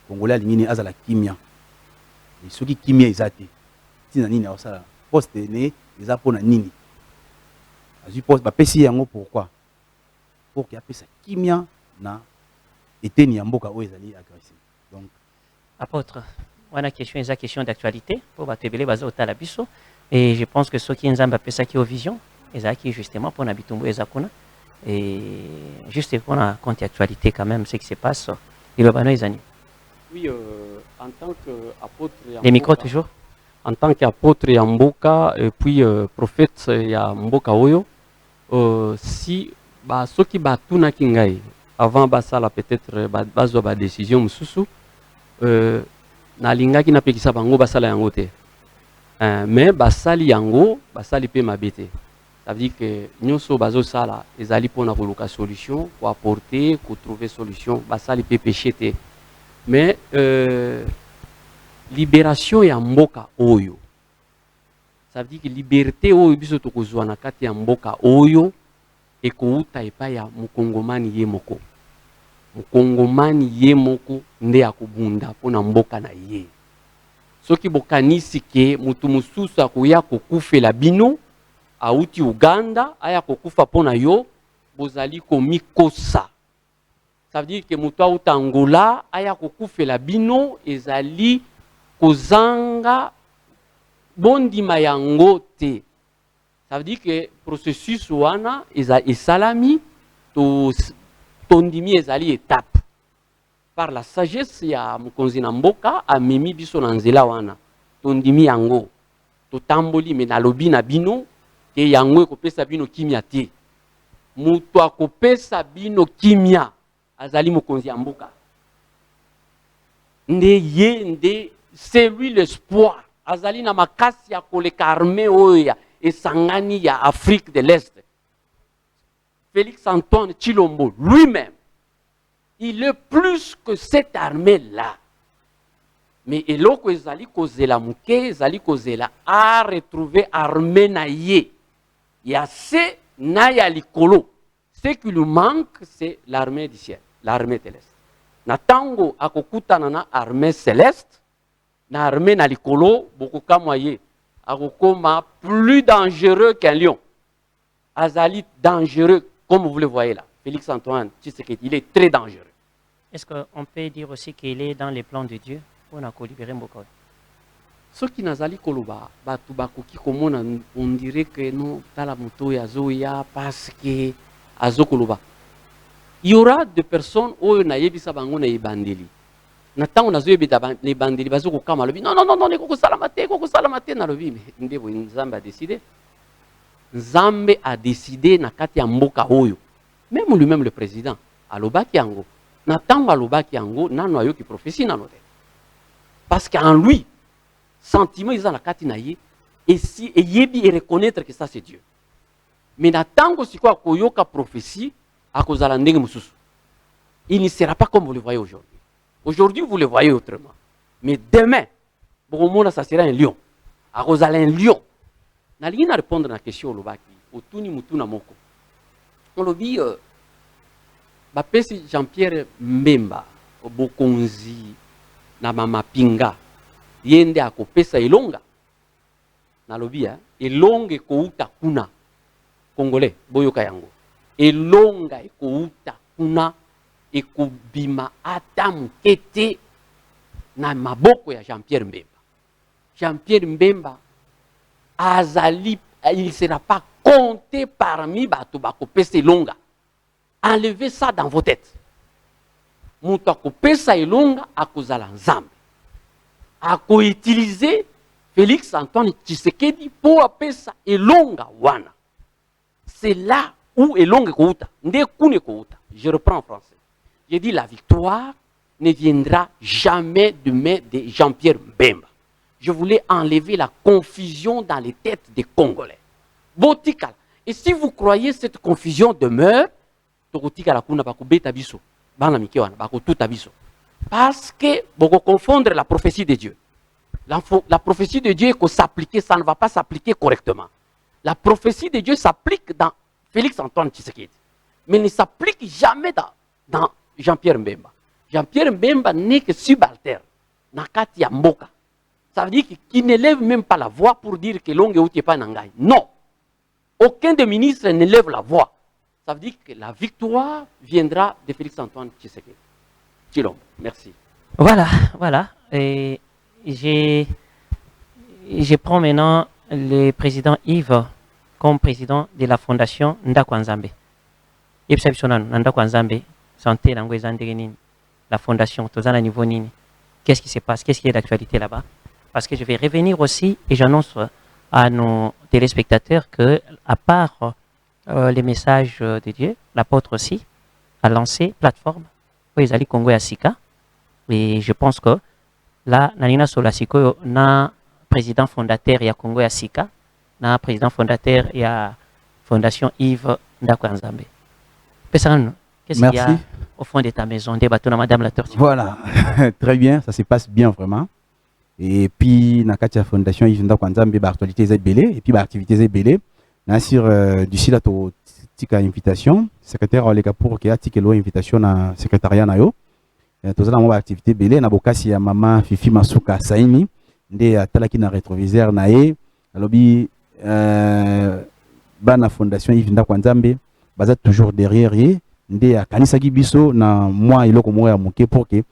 Congolais alingi ni azala kimia. Et soki kimia ezate. Tina nini osala poste ne eza pona nini. Azu poste ba pesi yango pourquoi? Pour que apesa kimia na eteni ya mboka oyo ezali agressif. Donc apôtre, wana question eza question d'actualité pour batebele baza otala biso et je pense que ceux qui nzamba pesa ki au vision ezaki justement pour Nabitumbo et Zakuna et juste pour la compte actualité quand même ce qui se passe il va nous oui en tant qu'apôtre les micros toujours en tant qu'apôtre Yamboka et puis prophète Yamboka Oyo si ba soki batuna kingai avant basala peut-être bazwa ba décision mususu na lingaki na pekisa bango basala yango te mais basali yango basali pe mabete. Ça veut dire que nous sommes sala ezali pona koluka solution pour apporter pour trouver solution basali pe péché mais libération ya mboka oyo ça veut dire que liberté oyo biso tokozwa na kati ya mboka oyo ekouta epa ya mukongomani ye moko nde akobunda pona mboka na ye soki bokanisi ke mutu mususu akoya kokufela bino auti Uganda aya kokufa pona yo bozali komikosa. Ça veut dire que mutu auta Angola aya kokufela bino ezali kozanga bondima yango te. Ça veut dire que le processus wana est salami, tondimi ezali étape. Par la sagesse ya mokonzi na mboka amemi biso na nzela wana. Tondimi yango, totamboli me nalobi na bino ke yango ekopesa bino kimia te. Mutu akopesa bino kimia azali mokonzi ya mboka. Nde ye nde c'est lui l'espoir. Azali na makasi ya koleka armée oya esangani ya Afrique de l'Est. Félix Antoine Tshilombo lui-même, il est plus que cette armée-là. Mais eloko ezali kozela muke, ezali kozela a retrouver armée na ye. Ya se na ya likolo. Ce qui lui manque, c'est l'armée du ciel, l'armée céleste. Na tango akokutana na armée céleste, na armée na likolo, bokoka moye, akokoma plus dangereux qu'un lion. Azali dangereux, comme vous le voyez là. Félix Antoine Tshisekedi, il est très dangereux. Est-ce qu'on peut dire aussi qu'il est dans les plans de Dieu pour libérer Mboko? Ce qui nazali koloba, batu bakoki komona, on dirait que non, tala moto ya zoya parce que azo koloba. Il y aura des personnes où na yebisa bango na ebandeli. Na tango na zoyebita na ebandeli bazo kokama lobi. Non, koko salamate na lobi. Ndebo Nzambe a décidé. Nzambe a décidé na kati ya mboka oyo. Même lui-même le président, alobaki yango. Na tango alobaki yango, nano ayoki prophétie nano te. Parce qu'en lui, sentiment ils ont la kati na ye, et si et yebi et reconnaître que ça c'est Dieu. Mais na tango si quoi koyoka prophétie à cause de la ndenge mususu. Il ne sera pas comme vous le voyez aujourd'hui. Aujourd'hui vous le voyez autrement. Mais demain, bon ça sera un lion. À cause de un lion. Na li na répondre à la question lobaki, otuni mutuna moko. On le dit bapesi Jean-Pierre Mbemba bokonzi na mama pinga yende akopesa elonga na lobi elonga ekouta kuna congolais boyoka yango elonga ekouta kuna ekobima ata mokete na maboko ya Jean-Pierre Mbemba. Jean-Pierre Mbemba azali, il ne sera pas compté parmi bato bakopesa elonga. Enlevez ça dans vos têtes. Mutu akopesa elonga akozala nzambe. Ako utiliser Félix Antoine Tshisekedi pour apesa elonga wana. C'est là où elonga kouta. Nde kune kouta. Je reprends en français. J'ai dit la victoire ne viendra jamais de main de Jean-Pierre Mbemba. Je voulais enlever la confusion dans les têtes des Congolais. Botikal. Et si vous croyez cette confusion demeure, parce que vous confondre la prophétie de Dieu. La prophétie de Dieu est s'appliquer, ça ne va pas s'appliquer correctement. La prophétie de Dieu s'applique dans Félix Antoine Tshisekedi, mais ne s'applique jamais dans Jean-Pierre Mbemba. Jean-Pierre Mbemba n'est que subalterne. Nakati ya mboka. Ça veut dire qu'il ne lève même pas la voix pour dire que l'ongue n'est pas nangai. Non. Aucun des ministres ne lève la voix. Ça veut dire que la victoire viendra de Félix Antoine Tshisekedi. Tshilombo, merci. Voilà. Et je prends maintenant le président Yves comme président de la fondation Ndakwanzambe. Ndakwanzambe, santé, la fondation, tout ça, niveau nini. Qu'est-ce qui se passe? Qu'est-ce qui est d'actualité là-bas? Parce que je vais revenir aussi et j'annonce à nos téléspectateurs que, à part les messages de Dieu, l'apôtre aussi a lancé plateforme où ils allaient Congo et Sika. Et je pense que là, Nanina Solasiko, na président fondateur il y a Congo et Sika, na président fondateur il y a Fondation Yves Ndakwanzambe. Qu'est-ce qu'il y a au fond de ta maison, des bateaux, Madame la Tortue? Voilà, très bien, ça se passe bien vraiment. Et puis, dans la Fondation Yves Ndakwanzambe, l'actualité est belée, et puis l'activité est belée. Sur d'ici là, tu as une invitation, secrétaire Oleka pour qu'il y ait une invitation dans le secrétariat. Tu as une activité belée, tu as une maman Fifi Masuka Saini, tu as une rétroviseur, tu as la Fondation Yves Ndakwanzambe, basée toujours derrière. Nde kanisa kibiso na moi iloko moya ya moke pour que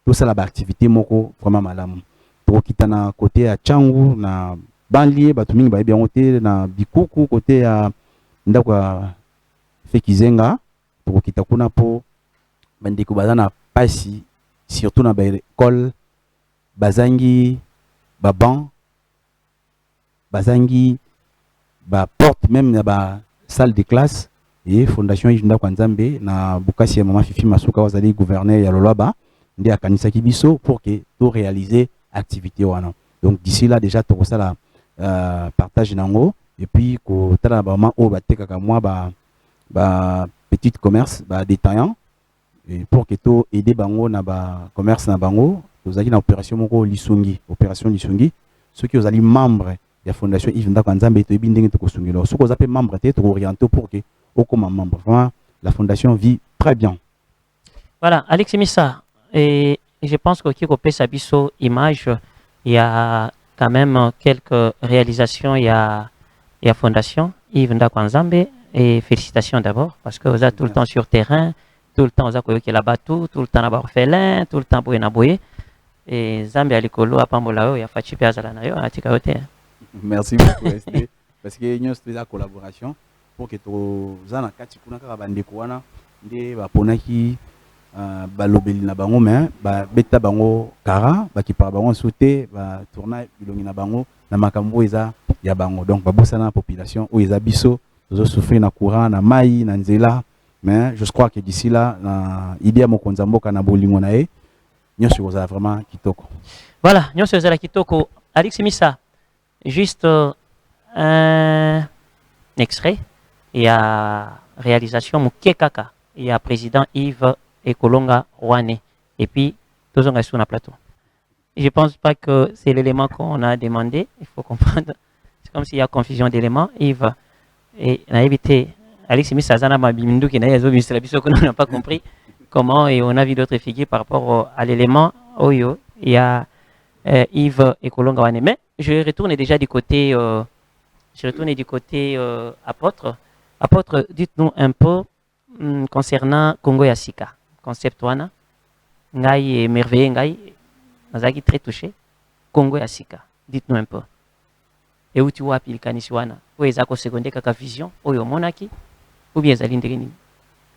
tout ça la activité moko vraiment malamu to kitana côté ya Changu na banlieue bato mingi bayebi yango te na bikuku côté ya ndako ya Fekizenga tokokita kuna po bandeko baza na pasi surtout na baécole bazangi baban bazangi porte même na ba salle de classe et fondation Yves kwa Nzambe na bukasi ya mama Fifi Masuka wazali gouverneur ya Lolaba nde akanisaki biso pour que to réaliser activité wana. Donc d'ici là déjà to kosala partage nango et puis ko tala ba mama o batekaka moi ba petit commerce ba détaillant et pour que to aider bango na ba commerce na bango tozaki na opération moko Lisungi, opération Lisungi, ceux qui ozali membre ya fondation Yves Ndako Nzambe to ebi ndenge to kosungelo ceux qui ozapé membre te to orienter pour que au comme membre vraiment la fondation vit très bien. Voilà, Alex Missa, et je pense que Kiko Sabiso image, il y a quand même quelques réalisations, il y a fondation Yves Ndako Nzambe et félicitations d'abord parce que vous êtes tout le temps sur terrain, tout le temps vous avez la bateau, tout le temps na orphelin, tout le temps boye na boye et Nzambe alikolo apambola ya fachi pe azala na yo atika yote. Merci beaucoup SD parce que nous sommes en collaboration pour que to zana kati kuna kaka bandeko wana nde baponaki balobeli na bango mais ba beta bango kara bakipa bango sauté ba tourna bilongi na bango na makambo eza ya bango donc babosana na population o eza biso zo souffrir na courant na mai na nzela mais je crois que d'ici là na idée ya mokonza mboka na bolingo na ye nyonso kozala vraiment kitoko. Voilà, nyonso kozala kitoko. Alex Missa, juste un extrait. Il y a réalisation Mukekaka. Il y a président Yves Ekolonga Wane. Et puis, tous on est sur le plateau. Je ne pense pas que c'est l'élément qu'on a demandé. Il faut comprendre. C'est comme s'il y a confusion d'éléments. Yves, et on a évité. Alex Missa Zana Mabimindou qui n'a pas compris comment, et on a vu d'autres figures par rapport à l'élément Oyo. Il y a Yves Ekolonga Wane. Mais je retourne déjà du côté, apôtre. Apôtre, dites-nous un peu concernant Congo Yasika. Concept wana. Ngai émerveillé, ngai. Nazaki très touché. Congo Yasika. Dites-nous un peu. Et où tu vois pile kanisiwana? Où est-ce que secondaire kaka vision? Oyo monaki? Ou bien zali ndengeni?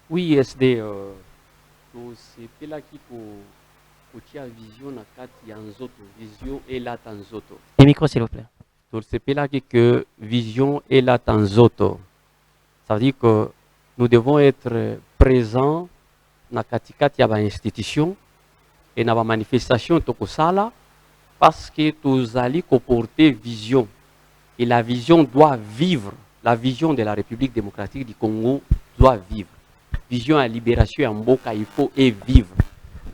Oui, SD. C'est pela qui kotia vision na kati ya nzoto. Vision et la tanzoto. Le micro s'il vous plaît. Donc c'est pela que vision et la tanzoto. Ça veut dire que nous devons être présents dans la institution et dans la manifestation de Tokosala parce que nous allons comporter vision. Et la vision doit vivre. La vision de la République démocratique du Congo doit vivre. Vision à libération en Mboka, il faut et vivre.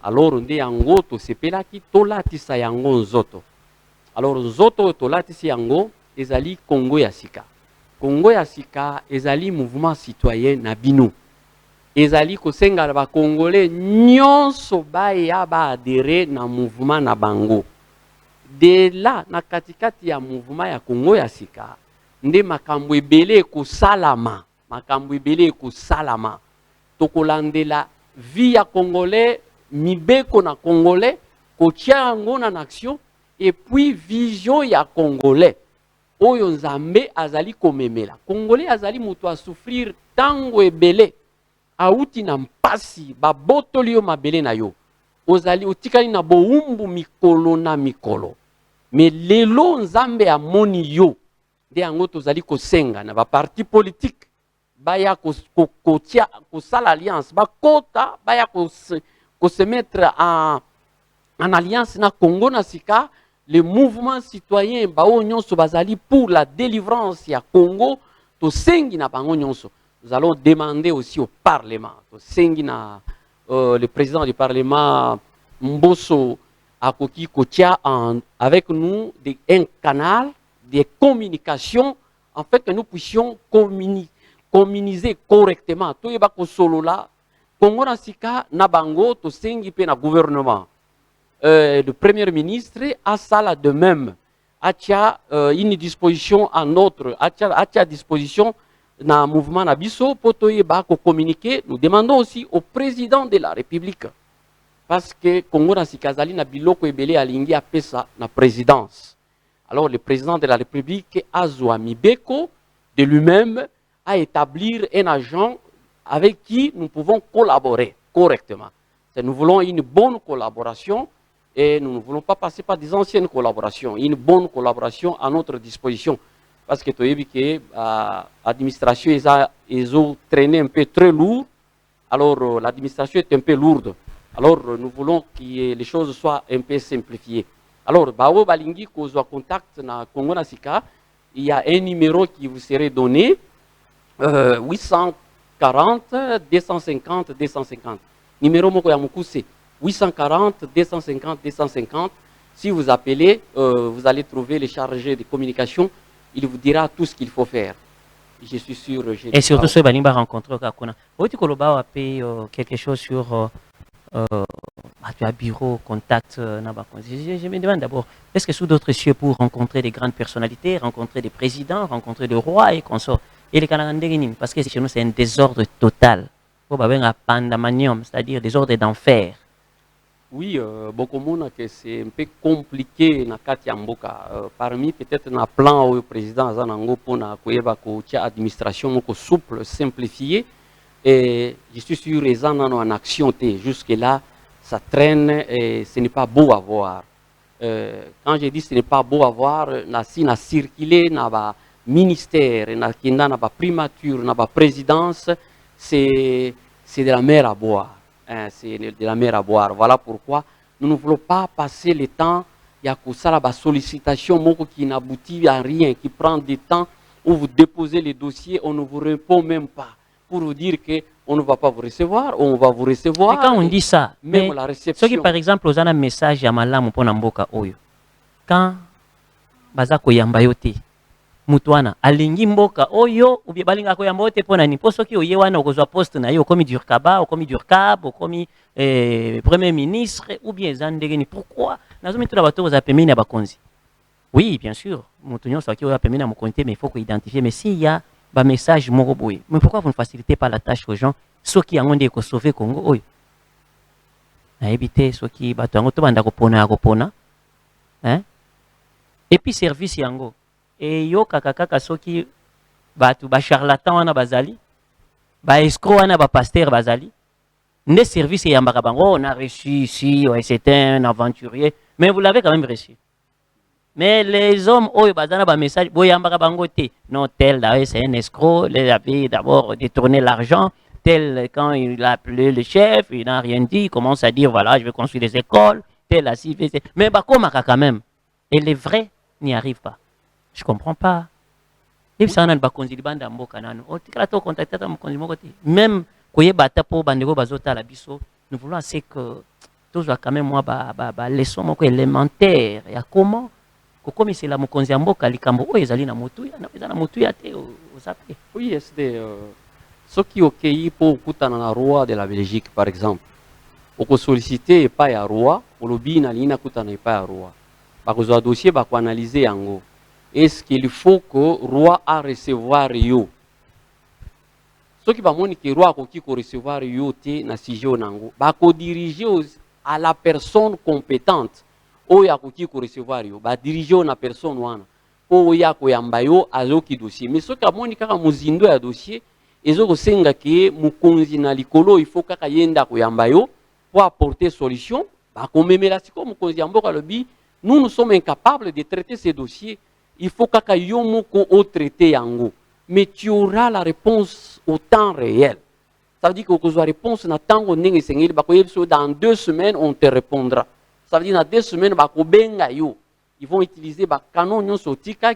Alors on est en goto, c'est là qui tolatisa yango nzoto. Alors nzoto tolatisa yango ezali Congo Yasika. Congo Yasika ezali mouvement citoyen na bino. Ezali kosenga ba Congolais nyonso baya ba adhérer na mouvement na bango. De là na katikati ya mouvement ya Congo Yasika nde makambo ebele kosalama, makambo ebele kosalama. Tokolandela vie ya Congolais, mibeko na Congolais, kotia yango na action et puis vision ya Congolais. Oyo Nzambe azali komemela. Congolais azali mutu a souffrir tango ebele. Auti na mpasi, babotoli yo mabele na yo. Ozali otikali na boumbu mikolo na mikolo. Mais lelo Nzambe amoni yo. De yango tozali kosenga na ba parti politique. Baya kotia kosala alliance. Ba kota baya se mettre en alliance na Congo na sika. Le mouvement citoyen bao nyonso bazali pour la délivrance ya Congo to sengi na bango nyonso. Nous allons demander aussi au Parlement to sengi na le président du Parlement Mbosso Akoki Kotia avec nous un canal de communication en fait que nous puissions communiser correctement. To yeba ko solo la Congo na sika na bango to sengi pe na gouvernement. Le Premier ministre a ça là de même, a une disposition à notre, a disposition dans le mouvement Nabiso pour communiquer. Nous demandons aussi au président de la République, parce que Congo na Sikazali na biloko ebele alingi apesa na présidence. Alors le président de la République, Azwa Mibeko, de lui-même, a établi un agent avec qui nous pouvons collaborer correctement. Nous voulons une bonne collaboration et nous ne voulons pas passer par des anciennes collaborations. Une bonne collaboration à notre disposition. Parce que tu as vu que l'administration ils ont traîné un peu très lourd. Alors l'administration est un peu lourde. Alors nous voulons que les choses soient un peu simplifiées. Alors, Bao Balingi, qu'on contact na Congo Nasika, il y a un numéro qui vous serait donné, 840 250 250. Numéro moko ya mukuse 840 250 250. Si vous appelez, vous allez trouver le chargé de communication. Il vous dira tout ce qu'il faut faire. Je suis sûr. Et surtout, ce Balimba rencontré au Kakuna. Vous Koloba a payé quelque chose sur un bureau, contact. Je me demande d'abord, est-ce que sous d'autres cieux pour rencontrer des grandes personnalités, rencontrer des présidents, rencontrer des rois et consorts, et les Kanagandéginim, parce que chez nous c'est un désordre total. Un pandamanium, c'est-à-dire désordre d'enfer. Oui, beaucoup de monde que c'est un peu compliqué na kati ya mboka. Parmi peut-être na plan au président Zanango pour na koyeba ko tia administration moko souple, simplifiée. Et je suis sûr les gens en action jusque là, ça traîne et ce n'est pas beau à voir. Quand je dis ce n'est pas beau à voir, na circulé na ba ministère, na kinda na ba primature, na ba présidence, c'est de la mer à boire. C'est de la mer à boire. Voilà pourquoi nous ne voulons pas passer le temps. Il y a la sollicitation qui n'aboutit à rien, qui prend du temps où vous déposez les dossiers, on ne vous répond même pas pour vous dire qu'on ne va pas vous recevoir, on va vous recevoir. Mais quand on dit ça, même la réception. Ce qui par exemple, vous avez un message à Malam pour Namboka Oyo. Quand Bazako Yambayote. Mutuana alingi mboka oyo ubi balinga ko yamba ote pona ni poso ki oye wana okozwa poste na yo komi Durkaba komi Durkab komi premier ministre ou bien zandegeni. Pourquoi nazomi tula bato za pemini ba konzi? Oui, bien sûr, mutunyo so ki oya pemini na mokonté, mais il faut qu'on identifie. Mais s'il y a ba message moko boye, mais pourquoi vous ne facilitez pas la tâche aux gens ceux qui ont ko sauver Congo oyo? Na éviter ceux qui bato ngo to banda ko pona hein? Et puis service yango et yo kaka soki batu ba charlatan wana bazali ba escroc wana ba pasteur bazali ne service yambaka bango on a reçu ici ouais, c'est un aventurier mais vous l'avez quand même reçu. Mais les hommes oyo bazana ba message boyambaka bango te non tel là c'est un escroc, les avait d'abord détourné l'argent, tel quand il a appelé le chef il n'a rien dit, il commence à dire voilà je vais construire des écoles, tel assis mais ba komaka quand même et les vrais n'y arrivent pas. Je comprends pas. Même koye bata po bandeko bazota la biso, nous voulons assez que tous quand même moi leçon moko élémentaire ya comment comme c'est la mokonzi ya mboka likambo oyo ezali na motuya na motuya te ozape. Oui, c'est ce qui okei pour kutana na roi de la Belgique par exemple. Oko solliciter pas ya roi, olobi na lina kutana pas ya roi. Ba kozwa dossier ba ko analyser yango. Est-ce qu'il faut que le roi a recevoir yo? Ce qui va montrer que le roi a recevoir yo te na sujet nango, ba ko diriger à la personne compétente. Oya ko recevoir yo, ba diriger na personne wana. Oya ko yamba yo azoki dossier. Mais ce qui va montrer kaka muzindo ya dossier, ezo ko senga ke mukonzi na likolo il faut kaka yenda ko yamba yo pour apporter solution. Ba ko memela siko mukonzi ya mboka lobi, nous sommes incapables de traiter ces dossiers. Il faut que yomoko au traité yango. Mais tu auras la réponse au temps réel. Ça veut dire que tu auras la réponse dans 2 semaines, on te répondra. Ça veut dire que dans 2 semaines, ils vont utiliser le canon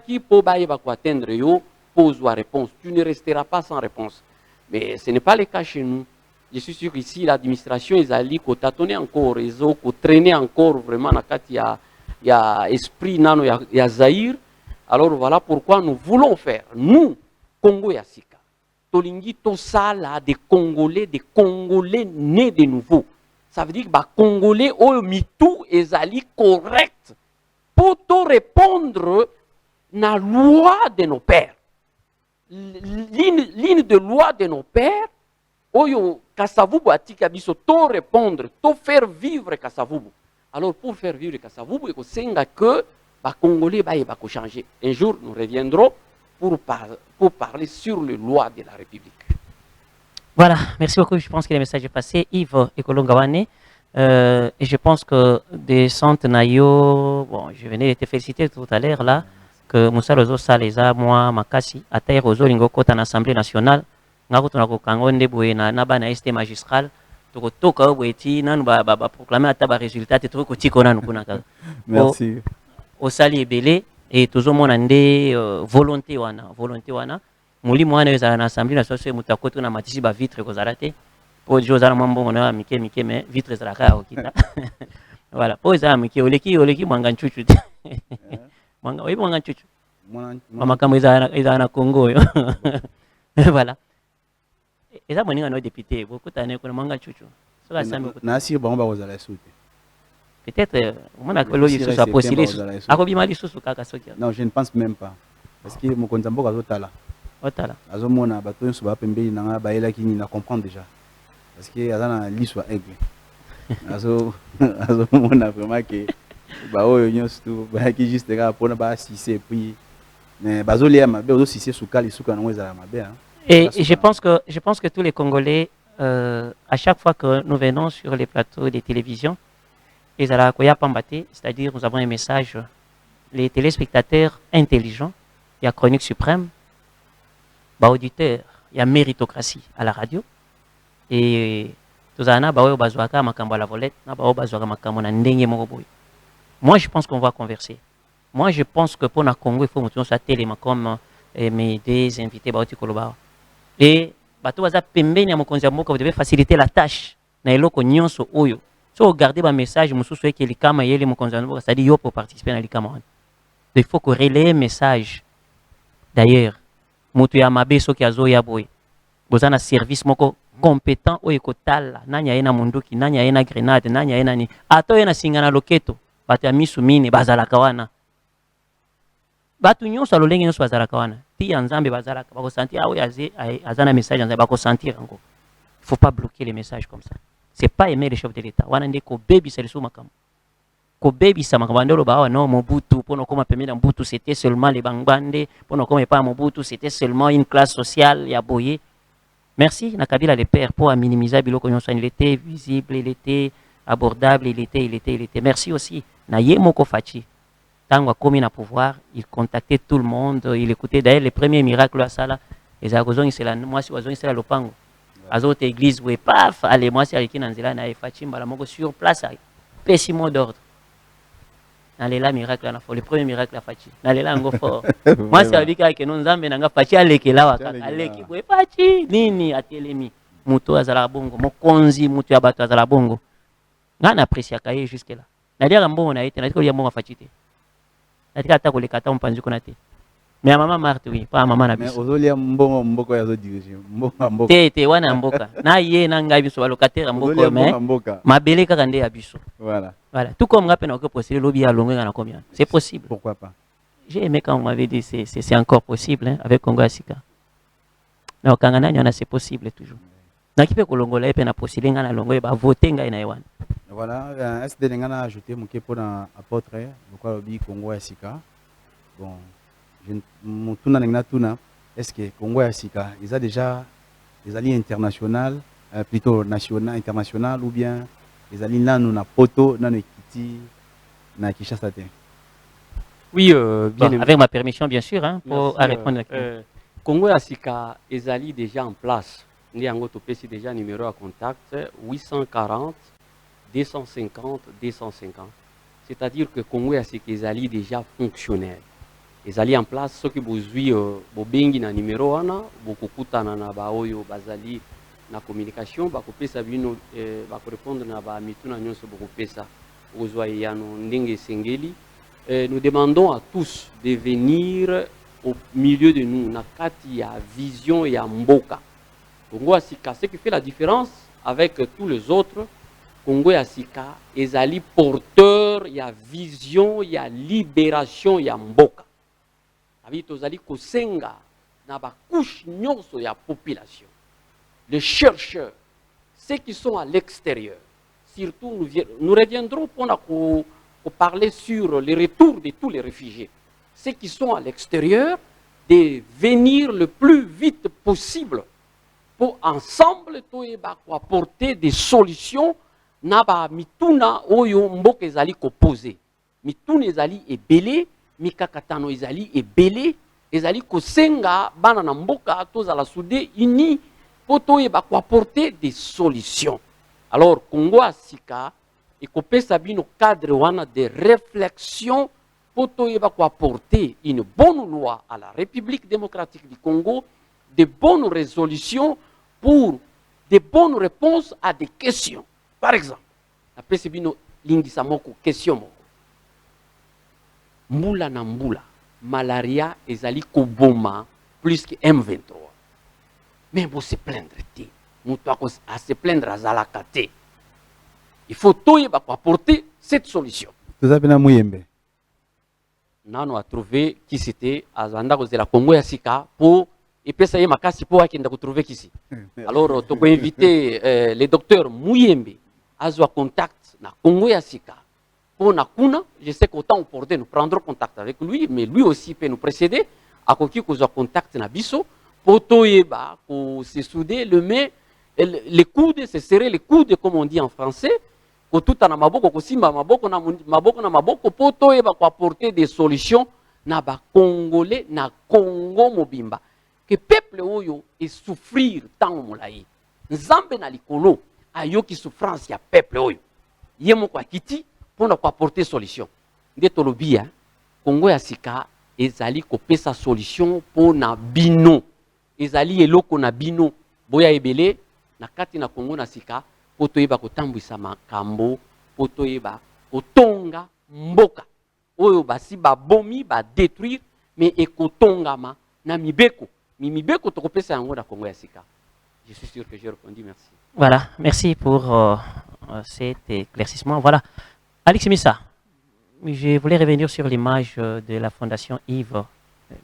qui pour atteindre yo pose la réponse. Tu ne resteras pas sans réponse. Mais ce n'est pas le cas chez nous. Je suis sûr qu'ici, l'administration, ils allaient tâtonner encore, ils ont traîné encore vraiment il y a esprit nano, il y a Zahir. Alors voilà pourquoi nous voulons faire, nous, Congo Yassika, Tolingi Tosala, des Congolais nés de nouveau. Ça veut dire que les Congolais ont mis tout et zali correct pour te répondre à la loi de nos pères. Ligne de loi de nos pères, Oyo Kassavubu Atika Biso, te répondre, te faire vivre Kassavubu. Alors pour faire vivre Kassavubu, il faut que les Congolais vont changer. Un jour, nous reviendrons pour parler sur les lois de la République. Voilà, merci beaucoup. Je pense que le message est passé. Yves Ekolongawane, et je pense que des Nayo, bon, je venais de te féliciter tout à l'heure là, que Moussa Lozo Saleza, moi, Makasi, Ataï Rozo Lingo Kota en Assemblée nationale, Ngakoto Nako Kangonde Bouena, Nabana Este magistral, Toko Toka Boueti, Nan ba proclamer à taba résultat, et tout Kotikona Nukunaka. Merci. Au Sali Ebele, et toujours mon andé volonté wana. Muli mwana za na assemblée nationale mutakoto na matisi ba vitre ko zarate po jozana mambo na mike mais vitre za ka okita voilà po za mike oleki mwanga nchuchu mwanga wewe mwanga nchuchu mama kama iza na Congo yo voilà eza moninga no député bokutane ko mwanga nchuchu so la sambe na si ba ba kozala soute peut-être mona ko loyi so possible akobima lisusu kaka soki non je ne pense même pas parce que mon konzambo azotala otala azomona bato nyonso bapembeli nanga bayelaki nini na comprendre déjà parce que aza na liswa aigle azomona vraiment ke baoyo nyonso tu bayaki juste kaka mpona baasise puis mais bazolia mabe ozosise suka lisuka nango ezala mabe. Et je pense que tous les Congolais, à chaque fois que nous venons sur les plateaux de télévision, c'est-à-dire nous avons un message, les téléspectateurs intelligents, il y a Chronique Suprême, auditeur, il y a méritocratie à la radio, et tout ça, moi je pense qu'on va converser. Moi je pense que pour le Congo, il faut que nous soyons comme des invités. Et vous devez faciliter la tâche. Si vous regardez le message, c'est-à-dire yo pour participer à l'ikama. Il faut que relayer un message. D'ailleurs, mutu ya mabe soki azo ya boy. Bozana service moko compétent o ekotala. Nanya ena munduki, nanya ena grenade, nanya ena ni. Ato ena singana loketo. Batu ya misu mine bazalaka wana. Batu nyonso alolenge nyonso bazalaka wana. Ti ya nzambe bazalaka. Bako sentir awe azana message nzambe bako sentir ngo. Il faut pas bloquer les messages comme ça. C'est pas aimer les chefs de l'État. Wana ndeko baby salisu makam. Ko baby sa makabandelo ba non Mobutu pour nous comme permis Mobutu c'était seulement les bangbande pour nous comme pas Mobutu c'était seulement une classe sociale ya boyé. Merci na Kabila les pères pour minimiser biloko nyonso il était visible, il était abordable, il était. Merci aussi na Yemoko Fachi. Tango comme na pouvoir, il contactait tout le monde, il écoutait d'ailleurs les premiers miracles à Sala et Zagozon c'est la moi si Wazon c'est la lopango. Azote église où paf allez moi c'est avec Nanzela na Fachi mbala moko sur place pessimo d'ordre. Nalela miracle na fo le premier miracle a Fachi nalela ngo fort moi c'est avec que nous nzambe nanga Fachi alekela wa kaka aleki bwe Fachi nini atelemi muto azala bongo mokonzi muto ya bato azala bongo ngana apprécier kaye jusque là nalia mbongo na ete natiko ya mbongo Fachi te natika ta kolekata mpanzi kuna te mais maman Marthe oui pas maman na biso mais ozolia mbongo mboko ya zo diriger mbongo mboka te wana mboka na ye na ngai biso balocataire mboko mais mabele kaka nde ya biso voilà tout comme rappel que possible lobby à longueur à combien c'est possible pourquoi pas j'ai aimé quand on m'avait dit c'est encore possible hein, avec Congo Asika na kangana nyana c'est possible toujours na kipe kolongola epe na possible ngana longo ba voter ngai na yewana voilà SD ngana ajouter mon pour dans apôtre pourquoi lobby Congo Asika bon je mutuna ngana tuna est-ce que Congo Asika ils a déjà des alliés internationaux plutôt national international ou bien les alliés là nous na poto na Kiti na Kinshasa te. Oui bien avec ma permission bien sûr hein pour répondre à Congo Asika les alliés déjà en place. Nous avons déjà numéro à contact 840 250 250. C'est-à-dire que Congo Asika les alliés déjà fonctionnels. Les alliés en place ceux qui besoin bobengi na numéro wana bokukutana na baoyo bazali na communication bakopesa bino bakorépondre na ba mituna nyonso bokopesa ozwa yano ndenge sengeli. Nous demandons à tous de venir au milieu de nous na kati ya vision ya mboka Congo Asika. Ce qui fait la différence avec tous les autres Congo Asika ezali porteur ya vision ya libération ya mboka abi tozali kosenga na ba couche nyonso ya population. Les chercheurs, ceux qui sont à l'extérieur, surtout nous reviendrons pour pour parler sur le retour de tous les réfugiés. Ceux qui sont à l'extérieur, de venir le plus vite possible pour ensemble apporter des solutions na ba mituna oyo mboka ezali koposer. Mituna ezali ebele, mikakatano ezali ebele, ezali kosenga bana na mboka tozala soudé uni pour apporter des solutions. Alors Congo asika ekopesa bino cadre wana de réflexion pour apporter une bonne loi à la République démocratique du Congo, de bonnes résolutions pour de bonnes réponses à des questions. Par exemple, la PCBino lingisa moko question moko. Mbula na mbula, malaria ezali koboma plus que M23. Mais vous se plaindre te, mutu à se plaindre à zalakate. Il faut apporter cette solution. Tout ça Muyembe. Nano a trouvé qui c'était à Zandagos de la Congo ya Sika pour et puis ça y est makasi pour akenda trouver qui c'est. Alors tu peux inviter le docteur Muyembe à avoir contact na Congo ya Sika pour na kuna. Je sais qu'autant opportun nous prendrons contact avec lui, mais lui aussi peut nous précéder à qui qu'on a contact na biso pour toyeba pour se souder le mais les coudes se serrer les coudes comme on dit en français. Tout na maboko kosimba maboko na maboko pour toyeba ko apporter des solutions na ba congolais na Congo mobimba que peuple oyo et souffrir tant molai nzambe na likolo ayoki souffrance ya peuple oyo yemo kwa kiti pour na ko apporter solution ndeto lobia Congo ya sika ezali ko pesa solution pour na bino ezali eloko na bino boya ebele na kati na Congo na sika poto yeba kotambwisa makambo poto yeba kotonga mboka oyo basi ba bomi ba détruire mais ekotongama na mibeko mibeko tokopesa yango na Congo ya sika. Je suis sûr que j'ai répondu. Merci. Voilà, merci pour cet éclaircissement. Voilà, Alex Missa, je voulais revenir sur l'image de la fondation Yves,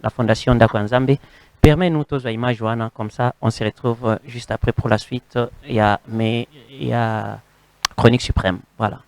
la fondation Ndakwanzambe. Permets-nous tous à image Johanna, comme ça on se retrouve juste après pour la suite. Il y a Chronique Suprême. Voilà.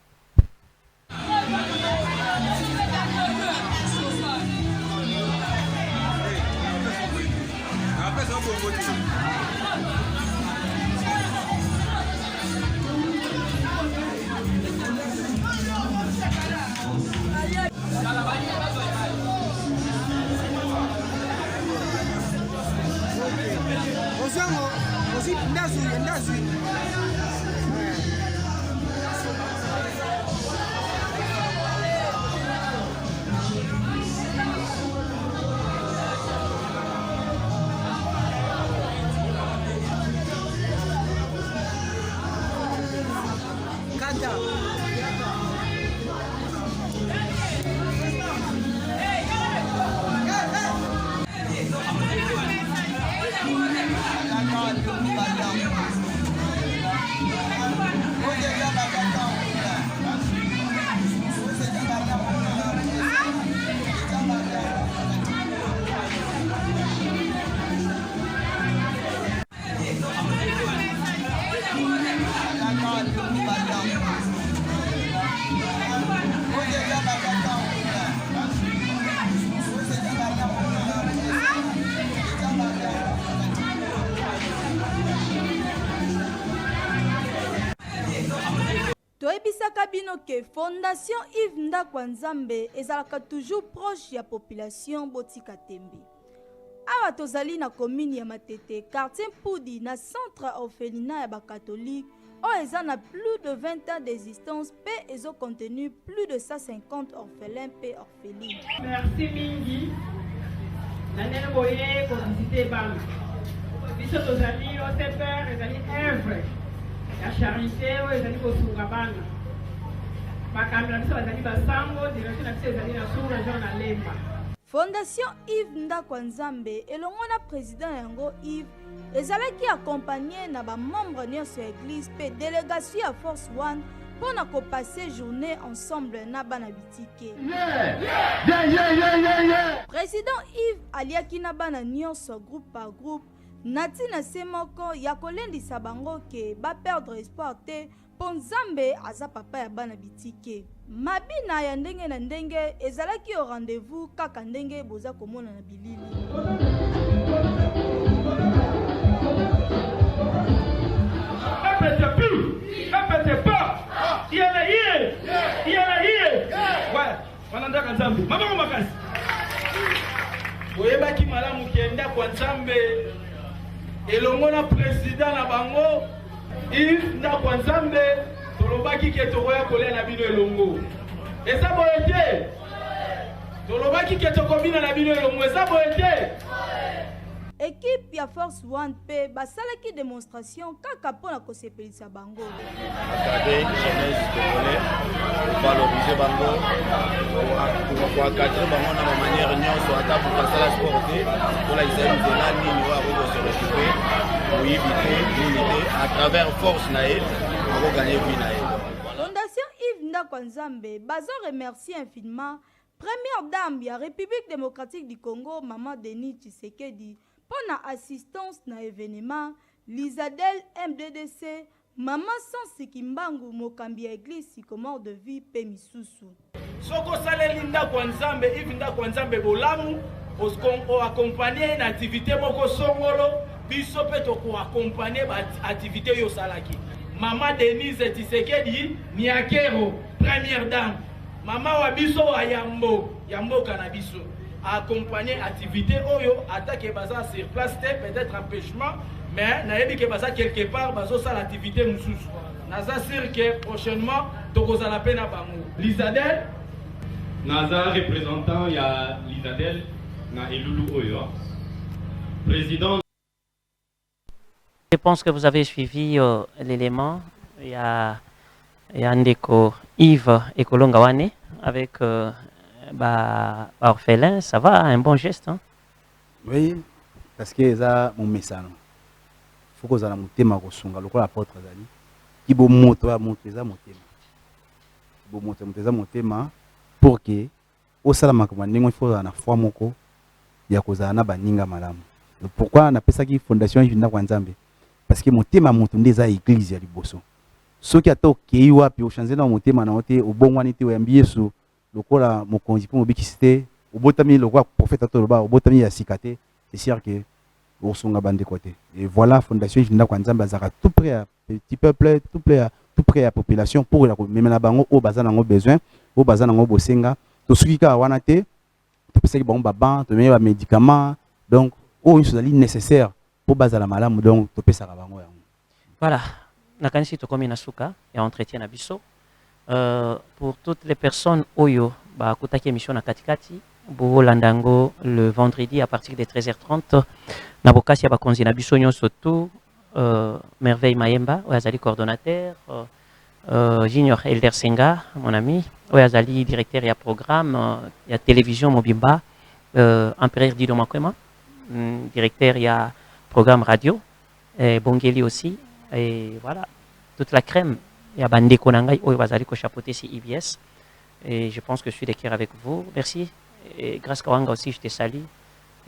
Que Fondation Yves Ndakwanzambe ezalaka toujours proche ya population botika tembe. Awa tozali na commune ya Matete, quartier Mpudi na centre orphelinat ya ba catholique, o eza na plus de 20 ans d'existence pe ezo contenu plus de 150 orphelins pe orphelines. Merci mingi. Nanene boye ko visiter bana. Biso tozali o teper ezali œuvre ya charité o ezali ko sunga bana. Fondation Yves Ndakwanzambe elongo na président yango Yves ezalaki accompagné na ba membre nyonso ya église pe délégation ya Force One pour na ko passer journée ensemble na bana bitike. Président Yves aliaki na bana nyonso groupe par groupe na ntina se moko ya kolendisa bango ke baperdre espoir te mpo nzambe aza papa ya bana bitike. Mabina ya ndenge na ndenge ezalaki au rendez-vous kaka ndenge boza komona na bilili. Boyebaki malamu kenda kwa Nzambe elongo na president na bango Yves Ndakwa Nzambe tolobaki ke tokoya kolia na bino elongo. Eza boye te. Tolobaki ke tokobina na bino elongo. Eza boye te. Équipe ya Force One pe basalaki démonstration kaka pona kosepelisa bango. Encadrer jeunesse congolais, valoriser bango, pour encadrer bango na manière nyonso ata pour passer la sport te, pour la isaïe nzela nini wa ko se récupérer, pour éviter l'unité à travers force naïe, pour gagner vie naïe. Fondation Yves Ndakwa Nzambe bazo remercier infiniment première dame ya République démocratique du Congo, Maman Denis Tshisekedi, pour la assistance na événement, Lizadel MDDC, Maman Sansi Kimbangu, Mokambi Église, Sycomore de vie, Pemisusu. Soko saleli Ndakwa Nzambe, Yves Ndakwa Nzambe bolamu, on accompagner une activité moko songolo, biso pe to ko accompagner ba activité yo salaki. Maman Denise Tshisekedi, Niakero, première dame. Maman wa biso wa Yambo Kanabiso. Accompagner activité oyo attaque baza sur place peut-être empêchement mais nayebi ke baza quelque part bazo ça l'activité mususu naza sûr que prochainement tokoza la peine bango Lizadel naza représentant ya Lizadel na Elulu oyo président. Je pense que vous avez suivi l'élément. Il y a Ndeko Yves Ekolongawane avec orphelin, ça va, un bon geste. Hein? Oui, parce que ça mon message. Il faut que ça monte ma kosunga, le quoi apôtre Zali. Qui bon moto à monter ça monter. Bon monter ça monter ma pour que au salama comme il faut na foi moko ya kozana baninga malamu. Pourquoi on appelle ça qui fondation Yves Ndakwa Nzambe? Parce que motema motunde za église ya liboso. Ceux qui attendent qui wapi au changer na motema na ote au bon wanité o yambiesu lokola mokonzi po mobikisite obotami lokwa prophète atoloba obotami ya sikate c'est sûr que osunga bande côté. Et voilà fondation Yves Ndakwa Nzambe azaka tout près à petit peuple, tout près à population pour la même na bango au bazana ngo besoin, au bazana ngo bosenga, to sukika wana te, to pesa ki bango baban, to meilleur médicaments, donc une chose nécessaire pour bazala malamu donc to pesa ka bango yango. Voilà, nakanisi to komi na suka ya entretien na biso. Pour toutes les personnes oyo ba kutaki émission na katikati bo landango le vendredi à partir de 13h30 na bokasi ya bakonzi na biso nyonso tout Merveille Mayemba oyo coordonnateur Junior Elder Senga mon ami oyo azali directeur ya programme ya télévision Mobimba Empereur Dido Makwema directeur ya programme radio Bongeli aussi et voilà toute la crème. Il y a Bandeko Nangai, ou Bazali chapeauté si IBS. Et je pense que je suis de cœur avec vous. Merci. Et grâce à Wanga aussi, je te salue.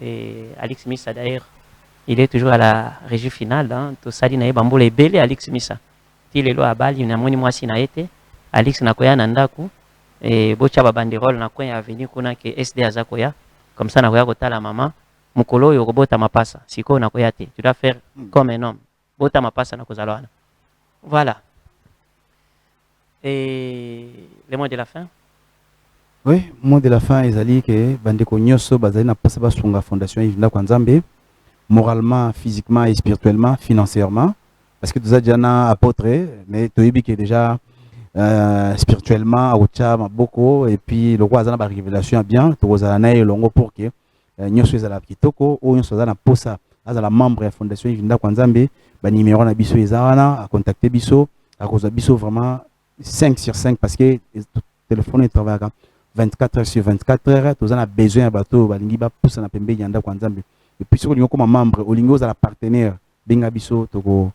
Et Alex Missa d'ailleurs, il est toujours à la régie finale. Hein. Tout ça, il y a Bambo les belles Alex Missa. Il est là à Bali, il y a mon moi si na été. Alex Nakoya Nandaku. Et Bocha Banderol Nakoya venu kuna ke SD Azakoya. Comme ça, Nakoya Kota la maman. Mukolo yo robota mapasa. Siko Nakoya te. Tu dois faire comme un homme. Bota mapasa Nakozaloana. Voilà. Et les mots de la fin? Oui, mot de la fin, ezali que bandeko nyoso bazali na pasa basunga fondation Yves Ndakwa Nzambe moralement, physiquement et spirituellement, financièrement parce que tout ça déjà apôtre mais toyebi que déjà spirituellement aocha maboko et puis le roi azana ba révélation bien to kozala na elongo pour que nyoso ezala kitoko o nyoso azana posa azala membre de fondation Yves Ndakwa Nzambe ba numéro na biso ezana a contacter biso a cause biso vraiment 5 sur 5 parce que le téléphone travaille 24 heures sur 24 heures. Tous on a besoin de bateau, balingi ba pousse na pembe yanda kwa Nzambe. Et puis sur comme membre, olingo za la partenaire, benga biso toko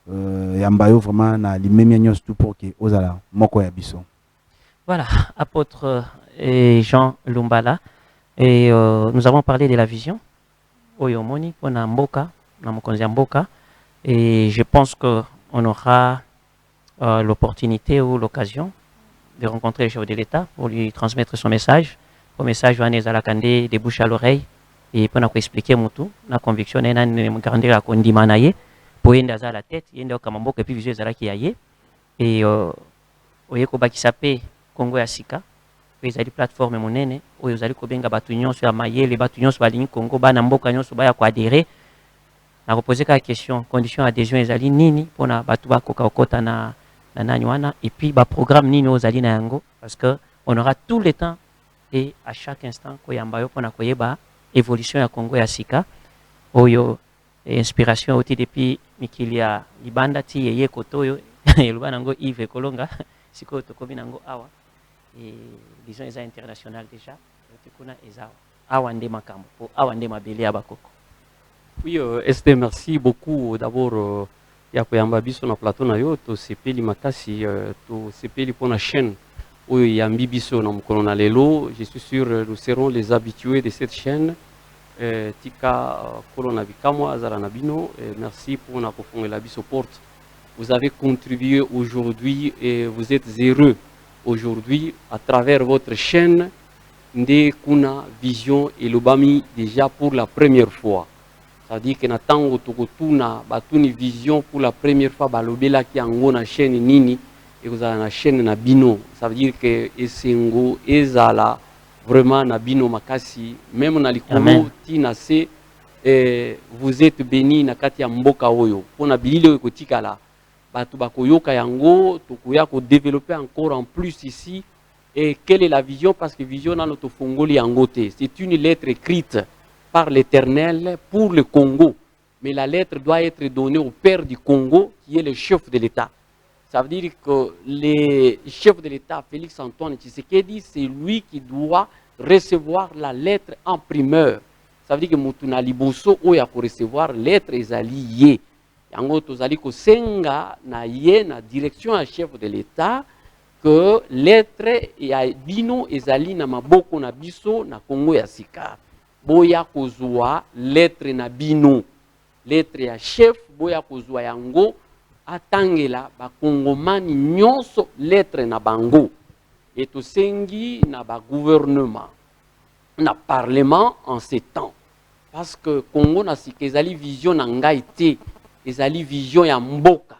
yambayo vraiment na limemi nyos tout pour que ozala moko ya biso. Voilà, apôtre Jean Lumbala et nous avons parlé de la vision. Oyomoni pona mboka na mokonzi ya mboka. Et je pense qu'on aura l'opportunité ou l'occasion de rencontrer le chef de l'État pour lui transmettre son message. Au message, Johannes Alakande, de bouche à l'oreille, et pour nous expliquer tout, la conviction, et nous grandir la condimanaye, pour y aller à la tête, y aller au Kamamboka, et puis visualiser la qui aille. Et au Yekoba qui s'appelle Congo Asika, ils ont des plateformes monene, où ils ont des kobenga batunions sur Amaye, les batunions sur la ligne Congo, Banamboka, sur Baya Kwadere. On a reposé la question, condition adhésion, ils ont dit nini, pour na batuba kokakota na nanywana, et puis le programme nini aux ali na yango, parce qu'on aura tout le temps et à chaque instant, koyambayo pour na koyeba évolution ya Congo ya Sika, oyo inspiration aussi depuis mikilia libanda ti yeye kotoyo, yelubanango Yves Kolonga, siko tokobi nango awa, et disons eza international déjà, tekuna eza awa nde makambo, awa nde mabele ya bakoko. Oui, Esther, merci beaucoup d'abord. Ya koyamba biso na plateau na yo to sepeli makasi to sepeli pona chaîne oyo yambi biso na mokolo na lelo. Je suis sûr nous serons les habitués de cette chaîne. Tika kolo na bikamwa azala na bino. Merci pour na kofongela biso porte. Vous avez contribué aujourd'hui et vous êtes heureux aujourd'hui à travers votre chaîne nde kuna vision et lobami déjà pour la première fois. C'est-à-dire que natango tokotuna batuni vision pour la première fois balobela ki yango na chaîne nini et vous avez na chaîne na bino. Ça veut dire que esengo ezala vraiment na bino makasi même na likolo tina se vous êtes bénis na kati ya mboka oyo pona bililo ekotikala batu bakoyoka yango tokoya ko développer encore en plus ici. Et quelle est la vision? Parce que vision na notre fongoli yango te, c'est une lettre écrite par l'Éternel pour le Congo. Mais la lettre doit être donnée au père du Congo, qui est le chef de l'État. Ça veut dire que le chef de l'État, Félix Antoine Tshisekedi, c'est lui qui doit recevoir la lettre en primeur. Ça veut dire que Mutuna Liboso, oya pour recevoir lettre ezali ye. Yango tozali ko senga na ye na direction à chef de l'État que lettre ya bino ezali na maboko na biso na Congo ya Sika. Boya kozwa lettre na bino, lettre ya chef boya kozwa yango atangela ba kongomani nyonso lettre na bango et tosengi na ba gouvernement na parlement en ces temps parce que Congo na Sika ezali vision na ngai te, ezali vision ya mboka.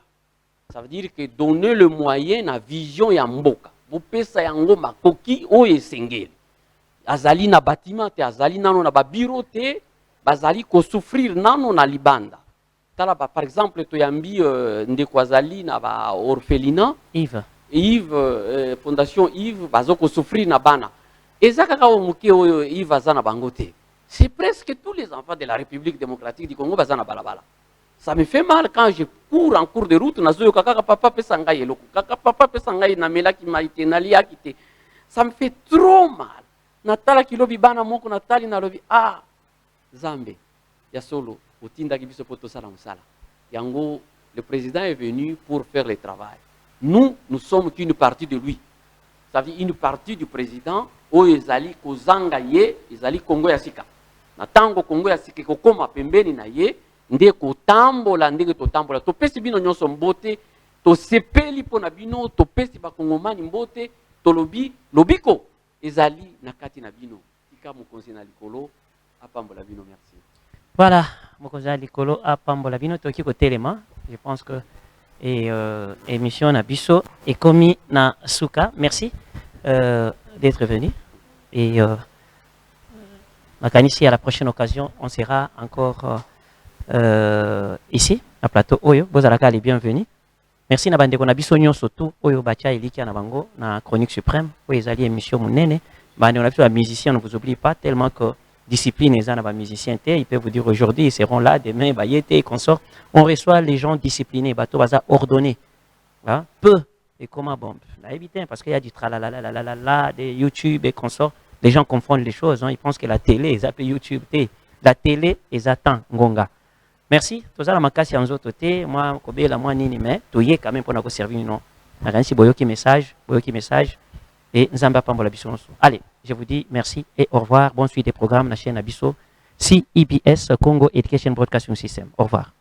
Ça veut dire que donner le moyen na vision ya mboka bopesa yango makoki oyo esengeli. Azali na bâtiment te, azali nano na ba bureau te, bazali ko souffrir nano na libanda. Tala ba par exemple to yambi ndeko azali na ba orphelinat Yves fondation Yves bazo ko souffrir na bana. Ezaka ka omuke oyo Yves azana bango te. C'est presque tous les enfants de la République démocratique du Congo bazana balabala. Ça me fait mal quand je cours en cours de route nazo kaka papa pesa ngai eloko. Kaka papa pesa ngai na melaki maite na liaki te. Ça me fait trop mal. Natala kilobi bana moko natali na lobi Zambe ya solo otinda kibiso poto sala musala. Yango le président est venu pour faire le travail. Nous sommes qu'une partie de lui. Ça veut dire une partie du président o ezali kozanga ye, ezali Congo ya Sika. Na tango Congo ya Sika ko koma pembeni na ye, nde ko tambola ndenge to tambola. To pesi bino nyonso mbote, to sepeli pona bino, to pesi ba kongomani mbote, to lobiko ezali nakati na bino. Tika mokonzi na likolo apambola bino, merci. Voilà, mokonzi na likolo apambola bino toki ko telema. Je pense que émission na biso et komi na suka. Merci d'être venu et ici à la prochaine occasion on sera encore ici à plateau Oyo. Bozalaka les bienvenus. Merci na bande kona biso nyonso tout Oyo bacha eliki na bango na chronique suprême oyo ezali émission munene bande on a vu les musiciens, ne vous oublie pas tellement que discipline les na ba musiciens te, ils peuvent vous dire aujourd'hui ils seront là demain ba yete consort. On reçoit les gens disciplinés bato baza ordonnés. Hein? Peu et comment bon là éviter parce qu'il y a du tralala des YouTube et consorts. Les gens confondent les choses, hein? Ils pensent que la télé ils appellent YouTube te. La télé ils attendent ngonga. Merci. Tout ça la makasi en autres te moi kobe la moi nini mais toyé quand même pour na ko servir non. Nansi boyoki message et Nzamba pambola biso. Allez, je vous dis merci et au revoir. Bonne suite des programmes la chaîne Abisso. CEBS, Congo Education Broadcasting System. Au revoir.